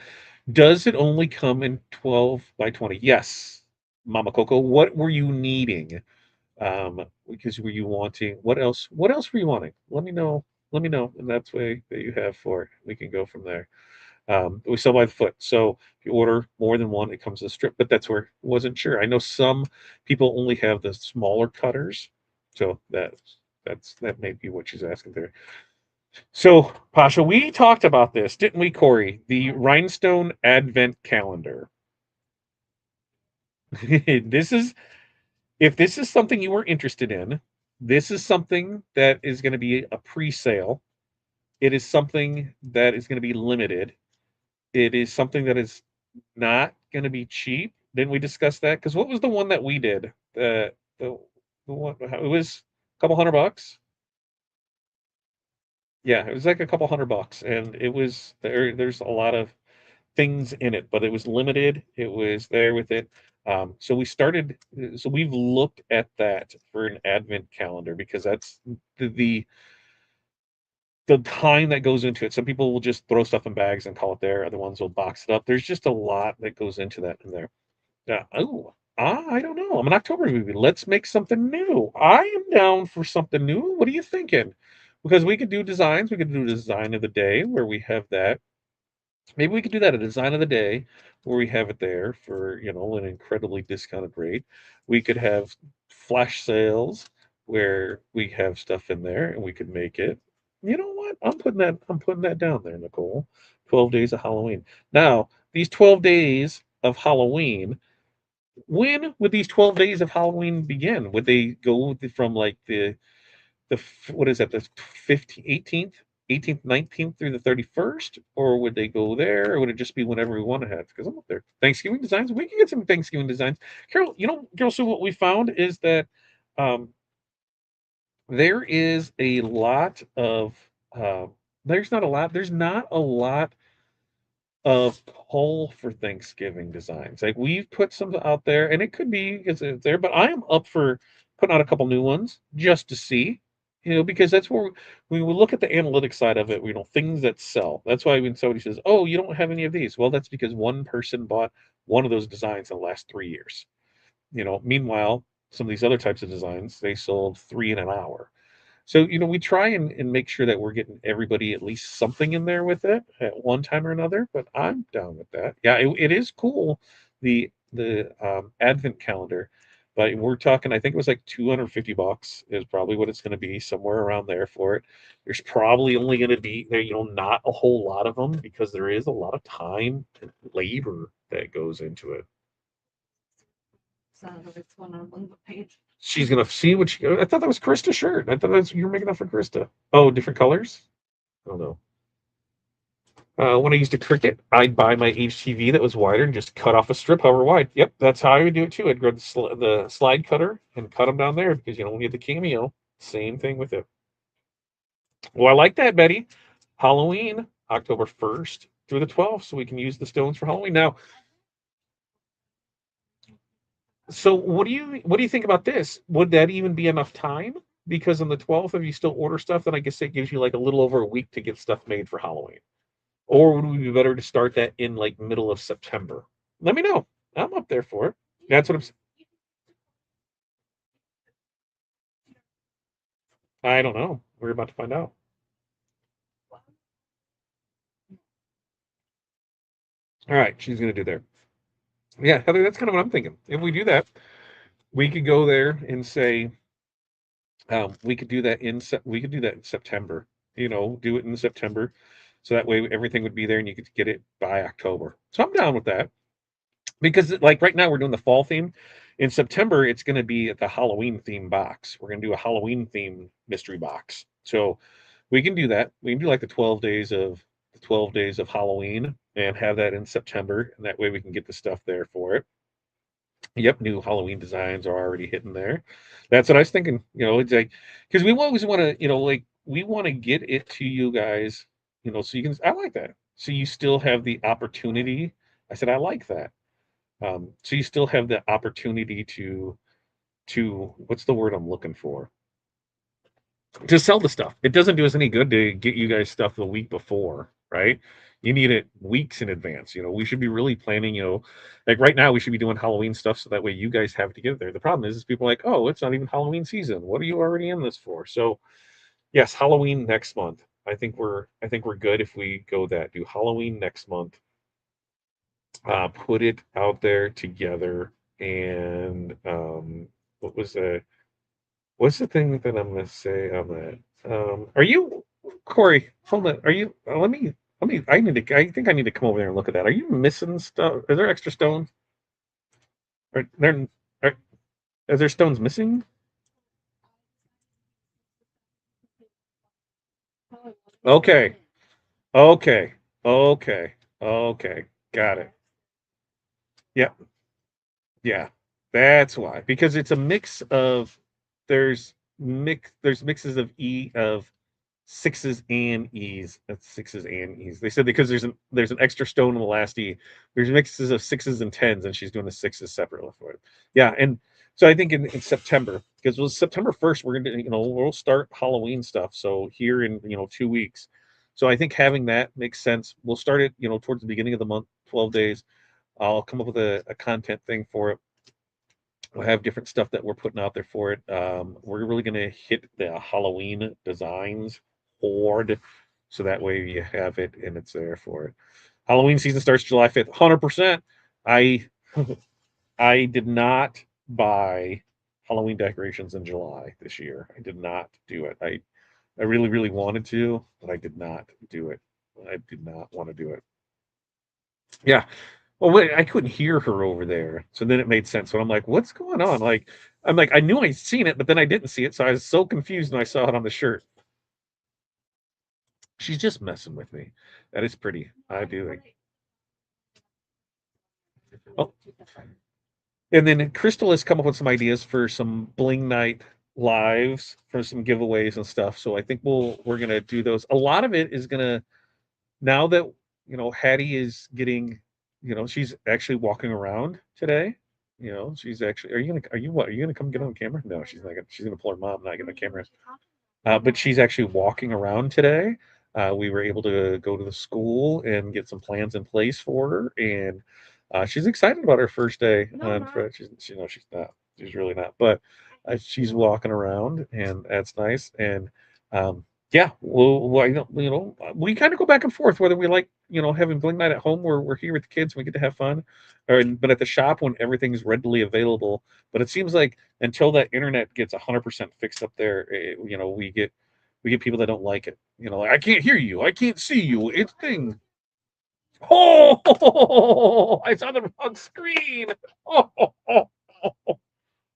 does it only come in 12 by 20? Yes, Mama Coco. What were you needing? Because were you wanting what else were you wanting? Let me know, and that's way that you have for it. We can go from there. We sell by the foot, so if you order more than one, it comes in a strip. But that's where wasn't sure. I know some people only have the smaller cutters, so that may be what she's asking there. So, Pasha, we talked about this, didn't we, Corey? The rhinestone advent calendar. This is if this is something you are interested in, this is something that is going to be a pre-sale. It is something that is going to be limited. It is something that is not going to be cheap. Didn't we discuss that? Because what was the one that we did? The the one it was a couple $100. Yeah, it was like a couple $100, and it was there. There's a lot of things in it, but it was limited. It was there with it. So we started. So we've looked at that for an advent calendar because that's the time that goes into it. Some people will just throw stuff in bags and call it there. Other ones will box it up. There's just a lot that goes into that in there. I don't know. I'm an October movie. Let's make something new. I am down for something new. What are you thinking? Because we could do designs. We could do design of the day where we have that. Maybe we could do that a design of the day where we have it there for, an incredibly discounted rate. We could have flash sales where we have stuff in there and we could make it. You know what? I'm putting that down there, Nicole. 12 days of Halloween. Now, these 12 days of Halloween, when would these 12 days of Halloween begin? Would they go from like what is that, the 15th, 18th, 19th through the 31st, or would they go there, or would it just be whenever we want to have? Because I'm up there. Thanksgiving designs, we can get some Thanksgiving designs. Carol, Carol, so what we found is that um, there is a lot of, uh, there's not a lot of pull for Thanksgiving designs. Like we've put some out there, and it could be because it's there, but I am up for putting out a couple new ones just to see, because that's where we look at the analytics side of it. Things that sell. That's why when somebody says, "Oh, you don't have any of these," well, that's because one person bought one of those designs in the last 3 years. Meanwhile, some of these other types of designs they sold three in an hour. So, we try and make sure that we're getting everybody at least something in there with it at one time or another, but I'm down with that. Yeah, it is cool, the advent calendar, but we're talking, I think it was like $250 is probably what it's going to be, somewhere around there for it. There's probably only going to be there, not a whole lot of them because there is a lot of time and labor that goes into it. So it's one on the page. She's gonna see what she. I thought that was Krista's shirt. I thought you were making that for Krista. Oh, different colors. Oh no. When I used a Cricut, I'd buy my HTV that was wider and just cut off a strip however wide. Yep, that's how I would do it too. I'd grab the slide cutter and cut them down there because when you get the cameo, same thing with it. Well, I like that, Betty. Halloween, October 1st through the 12th, so we can use the stones for Halloween. Now, so what do you think about this? Would that even be enough time? Because on the 12th, if you still order stuff, then I guess it gives you like a little over a week to get stuff made for Halloween. Or would it be better to start that in like middle of September? Let me know. I'm up there for it. That's what I don't know. We're about to find out. All right, she's gonna do there. Yeah, Heather, that's kind of what I'm thinking. If we do that, we could go there and say, we could do that in September. Do it in September, so that way everything would be there and you could get it by October. So I'm down with that because like right now we're doing the fall theme. In September, it's going to be the Halloween theme box. We're going to do a Halloween theme mystery box. So we can do that. We can do like the 12 days of Halloween and have that in September, and that way we can get the stuff there for it. Yep, new Halloween designs are already hitting there. That's what I was thinking. It's like because we always want to, like we want to get it to you guys, so you can. I like that. So you still have the opportunity. I said I like that. So you still have the opportunity to what's the word I'm looking for? To sell the stuff. It doesn't do us any good to get you guys stuff the week before, right? You need it weeks in advance. We should be really planning, like right now we should be doing Halloween stuff so that way you guys have to get there. The problem is people are like, oh, it's not even Halloween season. What are you already in this for? So yes, Halloween next month. I think we're good if we go that. Do Halloween next month. Put it out there together and what was the what's the thing that I'm gonna say on that? Are you Corey? Hold on. Are you? Let me. I need to. I think I need to come over there and look at that. Are you missing stuff? Is there extra stones? There are, are there stones missing? Okay. Okay. Okay. Okay. Got it. Yeah. Yeah. That's why. Because it's a mix of there's mixes of sixes and E's. That's sixes and E's. They said because there's an extra stone in the last E. There's mixes of sixes and tens, and she's doing the sixes separately for it. Yeah, and so I think in September, because it was September 1st, we're gonna we'll start Halloween stuff. So here in 2 weeks. So I think having that makes sense. We'll start it towards the beginning of the month, 12 days. I'll come up with a content thing for it. We'll have different stuff that we're putting out there for it. We're really going to hit the Halloween designs hard, so that way you have it and it's there for it. Halloween season starts July 5th. 100%. I I did not buy Halloween decorations in July this year. I did not do it. I really really wanted to, but I did not do it. I did not want to do it. Yeah. Well, wait, I couldn't hear her over there. So then it made sense. So I'm like, what's going on? I'm like, I knew I'd seen it, but then I didn't see it. So I was so confused when I saw it on the shirt. She's just messing with me. That is pretty. I do like. Oh, and then Crystal has come up with some ideas for some Bling Night lives for some giveaways and stuff. So I think we're gonna do those. A lot of it is gonna now that Hattie is getting, she's actually walking around today. She's actually. Are you what? Are you gonna come get on camera? No, she's not gonna. She's gonna pull her mom, not get on camera. But she's actually walking around today. We were able to go to the school and get some plans in place for her, and she's excited about her first day on Friday. She's not. She's really not. But she's walking around, and that's nice. And yeah, well, we kind of go back and forth whether we like having Bling Night at home where we're here with the kids and we get to have fun, but at the shop when everything's readily available. But it seems like until that internet gets 100% fixed up there, we get people that don't like it. Like, I can't hear you, I can't see you. It's thing. Oh, I saw the wrong screen. Oh, oh, oh,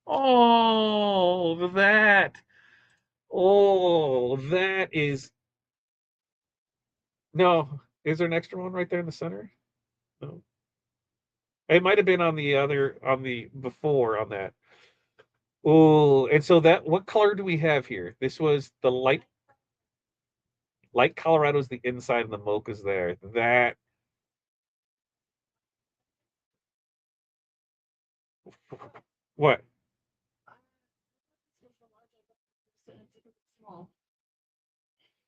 oh, that. Oh, that is no. Is there an extra one right there in the center? No. It might have been on the before on that. Oh, and so that what color do we have here? This was the light Colorado's the inside and the mocha's there. That what?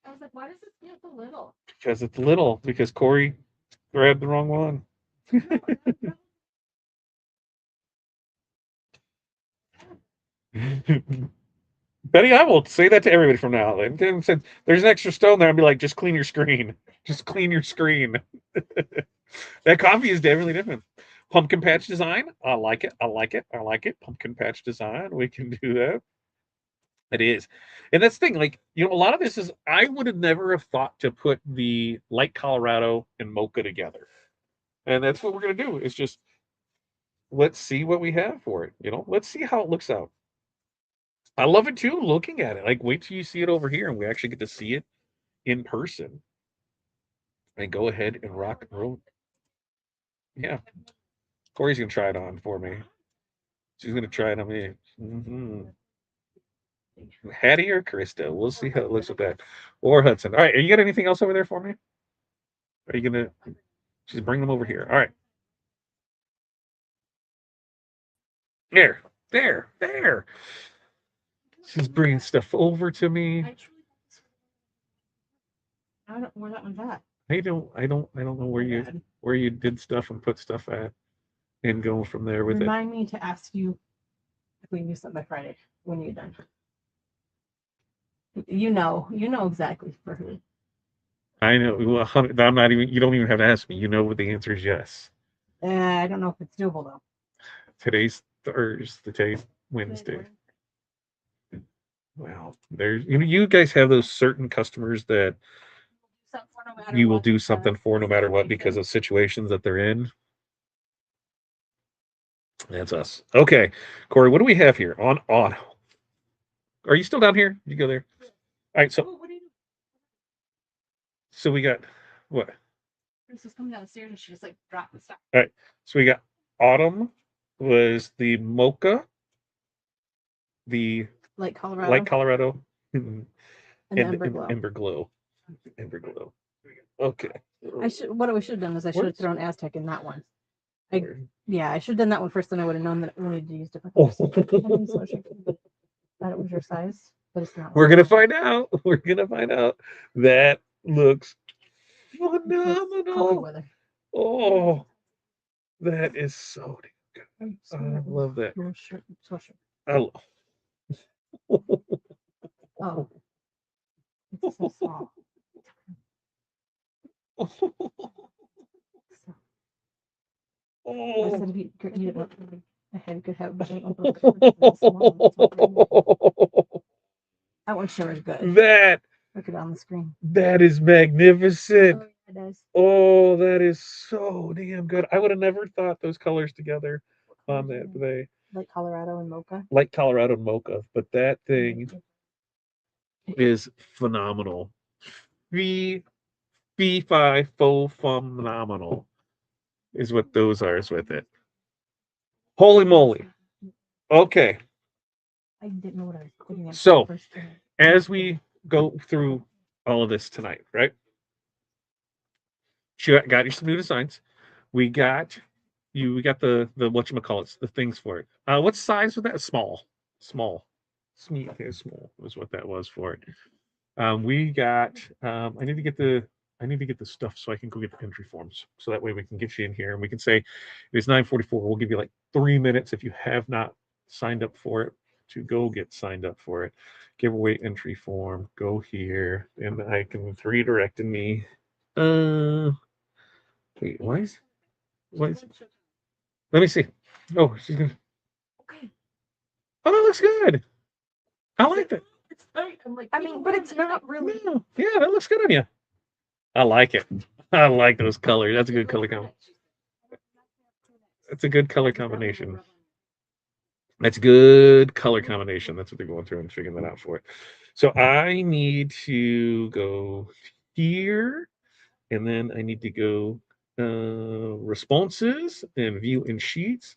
I was like, why does this feel so little? Because it's little. Because Corey grabbed the wrong one. Betty, I will say that to everybody from now. And then said, "There's an extra stone there." I'll be like, "Just clean your screen. Just clean your screen." That coffee is definitely different. Pumpkin patch design. I like it. I like it. I like it. Pumpkin patch design. We can do that. It is. And that's the thing, like, a lot of this is I would have never have thought to put the light Colorado and mocha together. And that's what we're gonna do. Is just let's see what we have for it. Let's see how it looks out. I love it too, looking at it. Like, wait till you see it over here and we actually get to see it in person and go ahead and rock and roll. Yeah. Corey's gonna try it on for me. She's gonna try it on me. Hattie or Krista. We'll see how it looks with that. Or Hudson. All right. Are you got anything else over there for me? Are you gonna just bring them over here? All right. There. There. She's bringing stuff over to me. I don't know where that one's at. I don't know where you did stuff and put stuff at and go from there with it. Remind me to ask you if we can do something by Friday when you're done. You know exactly for who. I know. Well, I'm not even. You don't even have to ask me. You know what the answer is yes. I don't know if it's doable though. Today's Thursday. Today's Wednesday. Well, there's you guys have those certain customers that you will do something for no matter what because of situations that they're in. That's us. Okay, Corey, what do we have here on auto? Are you still down here? Did you go there? All right, Oh, what do you do? so we got what? Princess coming down the stairs and she just like dropped the stuff. All right, so we got autumn was the mocha, the Like light Colorado Colorado, and and the Ember Glow. Ember Glow. Ember Glow. Okay. I should. What we should have done is I should have thrown Aztec in that one. I Yeah, I should have done that one first, then I would have known that we needed to use different colors. Thought it was your size, but it's not. We're gonna find out. We're gonna find out. That looks phenomenal. Oh, that is so damn good. I love that. I love. Oh, it's so small. I said you could have that one sure is good. That Look it on the screen. that is magnificent. Oh, it does. Oh, that is so damn good. I would have never thought those colors together on that. They Like Colorado and Mocha. like Colorado mocha, but that thing is phenomenal. Fee fi fo phenomenal is what those are with it. Holy moly. Okay. I didn't know what I was putting in. So as we go through all of this tonight, right? She got you some new designs. We got we got the whatchamacallits, the things for it. What size was that? Small. Small. Small was what that was for it. We got I need to get the stuff so I can go get the entry forms. So that way we can get you in here and we can say it's 9:44. We'll give you like 3 minutes if you have not signed up for it to go get signed up for it. Giveaway entry form, go here, and I can redirect me. Uh wait, why is let me see. Oh, she's gonna oh that looks good. I like that. It's tight. I'm like, I mean, but it's not really. Yeah, that looks good on you. I like it. I like those colors. That's a good color combination. That's a good color combination. That's good color combination. That's what they're going through and figuring that out for it. So I need to go here, and then I need to go responses and view in sheets.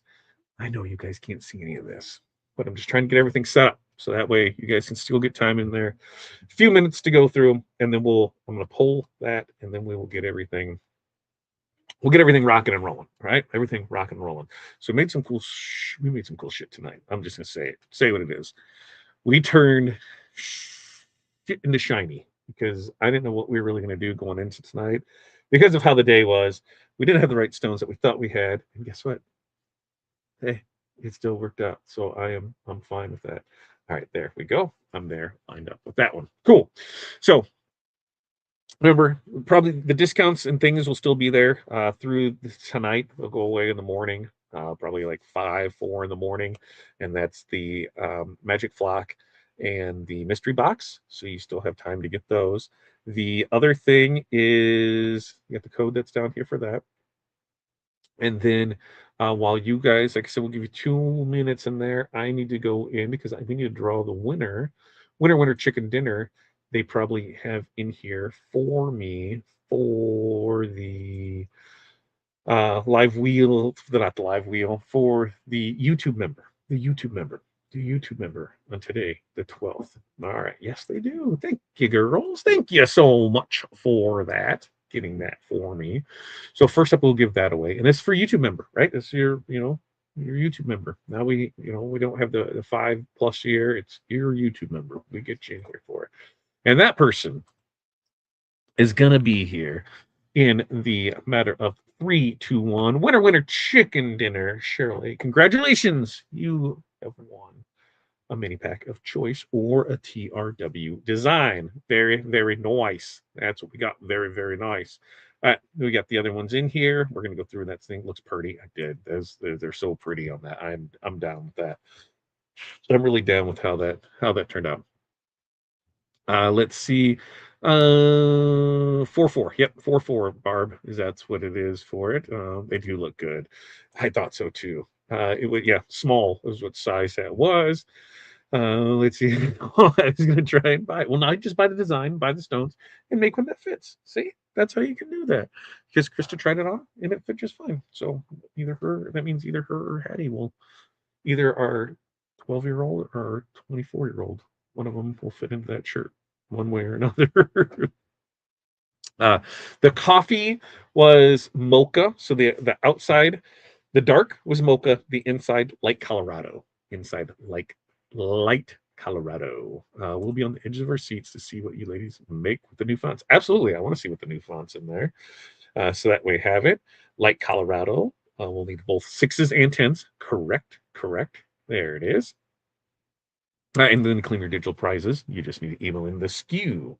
I know you guys can't see any of this, but I'm just trying to get everything set up so that way you guys can still get time in there. A few minutes to go through, and then I'm going to pull that, and then we will get everything. We'll get everything rocking and rolling, right? Everything rocking and rolling. So we made some cool shit tonight. I'm just gonna say what it is. We turned shit into shiny because I didn't know what we were really gonna do going into tonight because of how the day was. We didn't have the right stones that we thought we had, and guess what? Hey, it still worked out. So I'm fine with that. All right, there we go. I'm there, lined up with that one. Cool. So remember, probably the discounts and things will still be there through tonight. They'll go away in the morning, probably like 4 in the morning, and that's the Magic Flock and the Mystery Box. So you still have time to get those. The other thing is you got the code that's down here for that. And then while you guys, like I said, we'll give you 2 minutes in there. I need to go in because we need to draw the winner. Winner chicken dinner. They probably have in here for me for the live wheel, not the live wheel, for the YouTube member. The YouTube member on today, the 12th. All right. Yes, they do. Thank you, girls. Thank you so much for that. Getting that for me. So first up, we'll give that away. And it's for YouTube member, right? It's your YouTube member. Now we don't have the 5+ year. It's your YouTube member. We get you in here for it. And that person is gonna be here in the matter of 3, 2, 1. Winner, chicken dinner. Shirley, congratulations. You have won a mini pack of choice or a TRW design. Very, very nice. That's what we got. Very, very nice. All right, we got the other ones in here. We're gonna go through that thing. Looks pretty. I did. They're so pretty on that. I'm down with that. So I'm really down with how that turned out. Let's see. 4-4. Yep, 4-4. Barb is that's what it is for it. They do look good. I thought so too. It was, yeah, small was what size that was. Let's see. Oh, I was going to try and buy it. Well, not just buy the design, buy the stones, and make one that fits. See, that's how you can do that. Because Krista tried it on, and it fit just fine. So that means either her or Hattie will, either our 12-year-old or 24-year-old, one of them will fit into that shirt one way or another. uh, the coffee was mocha. So the outside, the dark was mocha, the inside light Colorado. Inside light Colorado. We'll be on the edge of our seats to see what you ladies make with the new fonts. Absolutely, I want to see what the new fonts in there. So that way have it. Light Colorado. We'll need both sixes and tens. Correct, correct. There it is. And then claim your digital prizes. You just need to email in the SKU.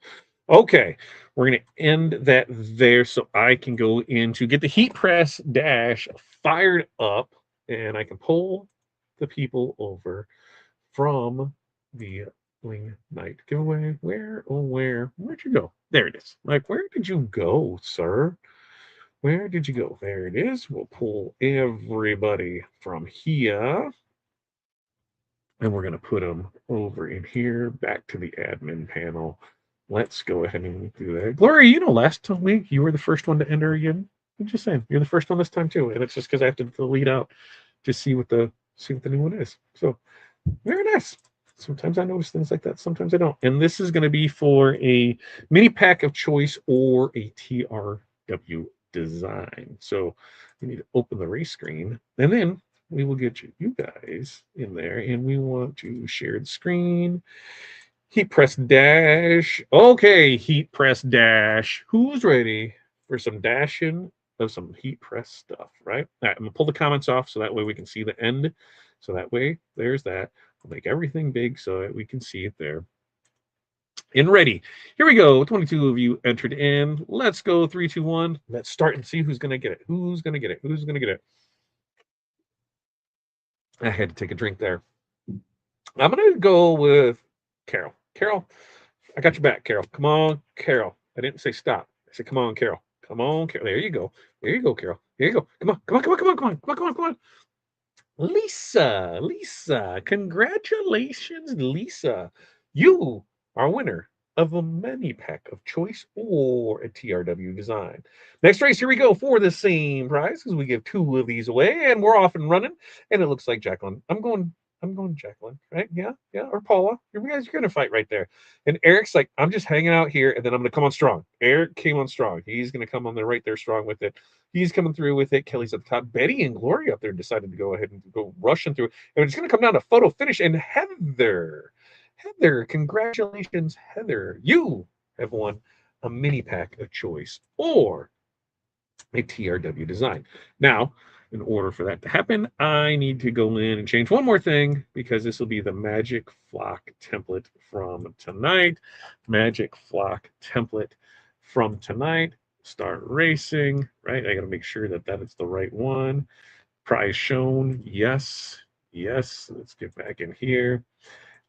Okay, we're going to end that there so I can go in to get the heat press dash fired up and I can pull the people over from the Bling Night giveaway. Where'd you go? There it is. Like, where did you go, sir? Where did you go? There it is. We'll pull everybody from here. And we're going to put them over in here, back to the admin panel. Let's go ahead and do that. Gloria, last week you were the first one to enter again. I'm just saying, you're the first one this time too, and it's just because I have to delete out to see what the new one is. So very nice. Sometimes I notice things like that. Sometimes I don't. And this is going to be for a mini pack of choice or a TRW design. So you need to open the race screen, and then we will get you guys in there, and we want to share the screen. Heat press dash. Okay, heat press dash. Who's ready for some dashing of some heat press stuff, right? All right, I'm gonna pull the comments off so that way we can see the end. So that way, there's that. We'll make everything big so that we can see it there. And ready. Here we go. 22 of you entered in. Let's go. 3, 2, 1. Let's start and see who's gonna get it. Who's gonna get it? Who's gonna get it? I had to take a drink there. I'm gonna go with Carol. Carol, I got your back, Carol. Come on, Carol. I didn't say stop. I said, come on, Carol. Come on, Carol. There you go. There you go, Carol. There you go. Come on, come on, come on, come on, come on, come on, come on, come on. Lisa, congratulations, Lisa. You are a winner of a mini pack of choice or a TRW design. Next race, here we go for the same prize because we give 2 of these away and we're off and running. And it looks like Jacqueline. I'm going Jacqueline, right? Yeah, or Paula. You guys are gonna fight right there. And Eric's like, I'm just hanging out here, and then I'm gonna come on strong. Eric came on strong. He's gonna come on there right there strong with it. He's coming through with it. Kelly's at the top. Betty and Gloria up there decided to go ahead and go rushing through. And it's gonna come down to photo finish. And Heather, congratulations, Heather. You have won a mini pack of choice or a TRW design. Now, in order for that to happen, I need to go in and change one more thing because this will be the Magic Flock template from tonight. Magic Flock template from tonight. Start racing, right? I got to make sure that is the right one. Prize shown. Yes. Let's get back in here.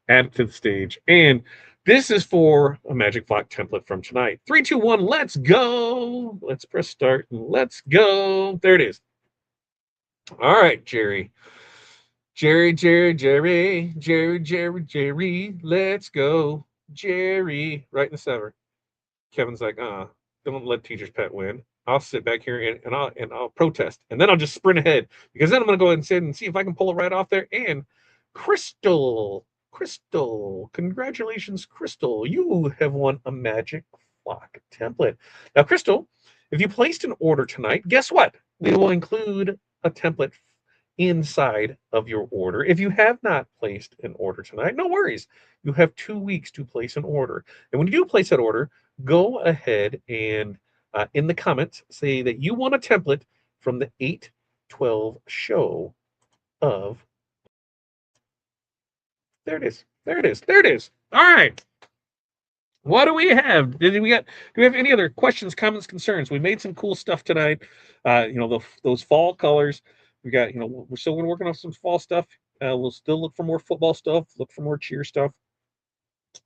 Add it to the stage. And this is for a Magic Flock template from tonight. 3, 2, 1, let's go. Let's press start and let's go. There it is. All right, Jerry. Jerry, let's go. Jerry, right in the center. Kevin's like, don't let teacher's pet win. I'll sit back here and I'll protest. And then I'll just sprint ahead because then I'm gonna go ahead and sit and see if I can pull it right off there. And Crystal, congratulations, Crystal. You have won a Magic Flock template. Now, Crystal, if you placed an order tonight, guess what? We will include a template inside of your order. If you have not placed an order tonight, no worries. You have 2 weeks to place an order. And when you do place that order, go ahead and in the comments say that you want a template from the 8/12 show of. There it is. All right. What do we have? Do we have any other questions, comments, concerns? We made some cool stuff tonight. Those fall colors. We got, we're still working on some fall stuff. We'll still look for more football stuff, look for more cheer stuff.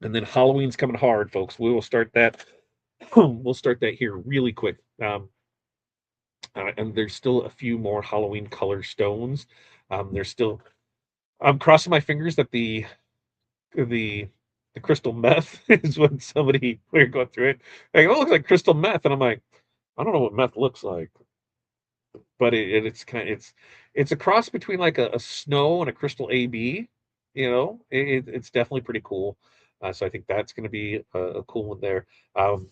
And then Halloween's coming hard, folks. We will start that. We'll start that here really quick. And there's still a few more Halloween color stones There's still I'm crossing my fingers that the the crystal meth is when somebody we're going through it. Like, oh, it looks like crystal meth, and I'm like, I don't know what meth looks like, but it's kind of it's a cross between like a snow and a crystal AB. It's definitely pretty cool. So I think that's going to be a cool one there. Um,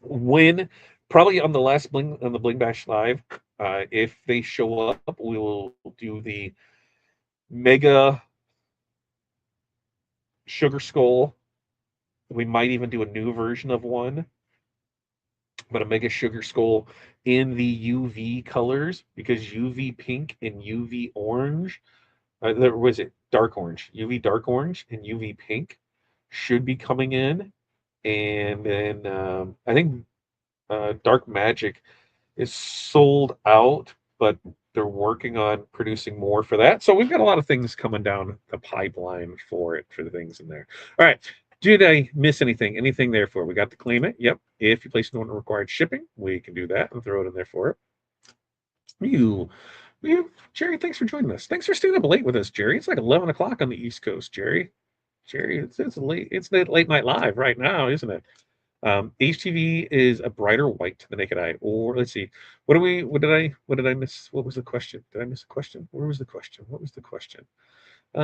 when probably on the last Bling on the Bling Bash Live, if they show up, we will do the mega sugar skull. We might even do a new version of one, but a mega sugar skull in the UV colors because UV pink and UV orange, there was it dark orange, UV dark orange and UV pink should be coming in, and then I think dark magic is sold out, but they're working on producing more for that. So we've got a lot of things coming down the pipeline for it, for the things in there. All right. Did I miss anything? Anything there for? We got to claim it. Yep. If you place an order required shipping, we can do that and throw it in there for it. You, Jerry, thanks for joining us. Thanks for staying up late with us, Jerry. It's like 11 o'clock on the East Coast, Jerry. Jerry, it's late. It's late night live right now, isn't it? HTV is a brighter white to the naked eye. Or let's see, what did I miss? What was the question? Did I miss a question? Where was the question? What was the question? Did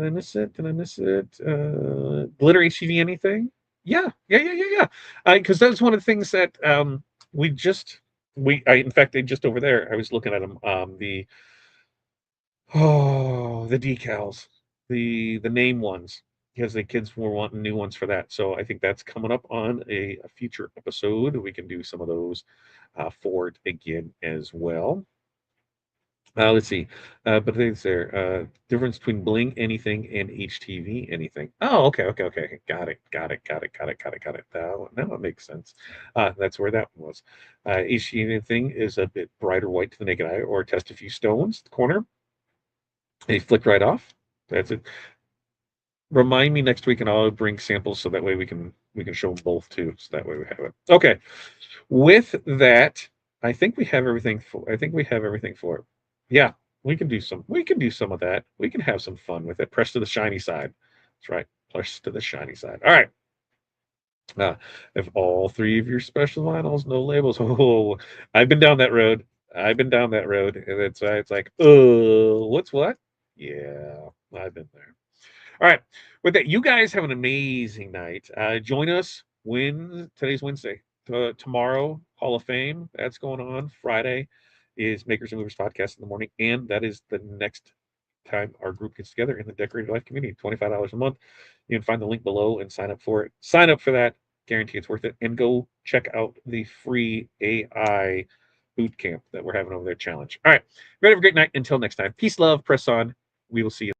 I miss it? Did I miss it? Glitter HTV anything? Yeah. Because that was one of the things that we just in fact, they just over there. I was looking at them. The decals, the name ones, because the kids were wanting new ones for that. So I think that's coming up on a future episode. We can do some of those for it again as well. Let's see. But it's there. Difference between Bling anything and HTV anything. Oh, okay. Got it. Now it makes sense. That's where that one was. HTV anything is a bit brighter white to the naked eye, or test a few stones. The corner they flick right off. That's it. Remind me next week, and I'll bring samples so that way we can show them both too. So that way we have it. Okay. With that, I think we have everything for it. Yeah, we can do some of that. We can have some fun with it. Press to the shiny side. That's right. Press to the shiny side. All right. If all three of your special vinyls, no labels. Oh, I've been down that road. I've been down that road, and it's like, oh, what's what? Yeah, I've been there. All right. With that, you guys have an amazing night. Join us when today's Wednesday. Tomorrow, Hall of Fame. That's going on. Friday is Makers and Movers podcast in the morning. And that is the next time our group gets together in the Decorated Life community. $25 a month. You can find the link below and sign up for it. Sign up for that. Guarantee it's worth it. And go check out the free AI boot camp that we're having over there challenge. All right. Ready, have a great night. Until next time. Peace, love, press on. We will see you.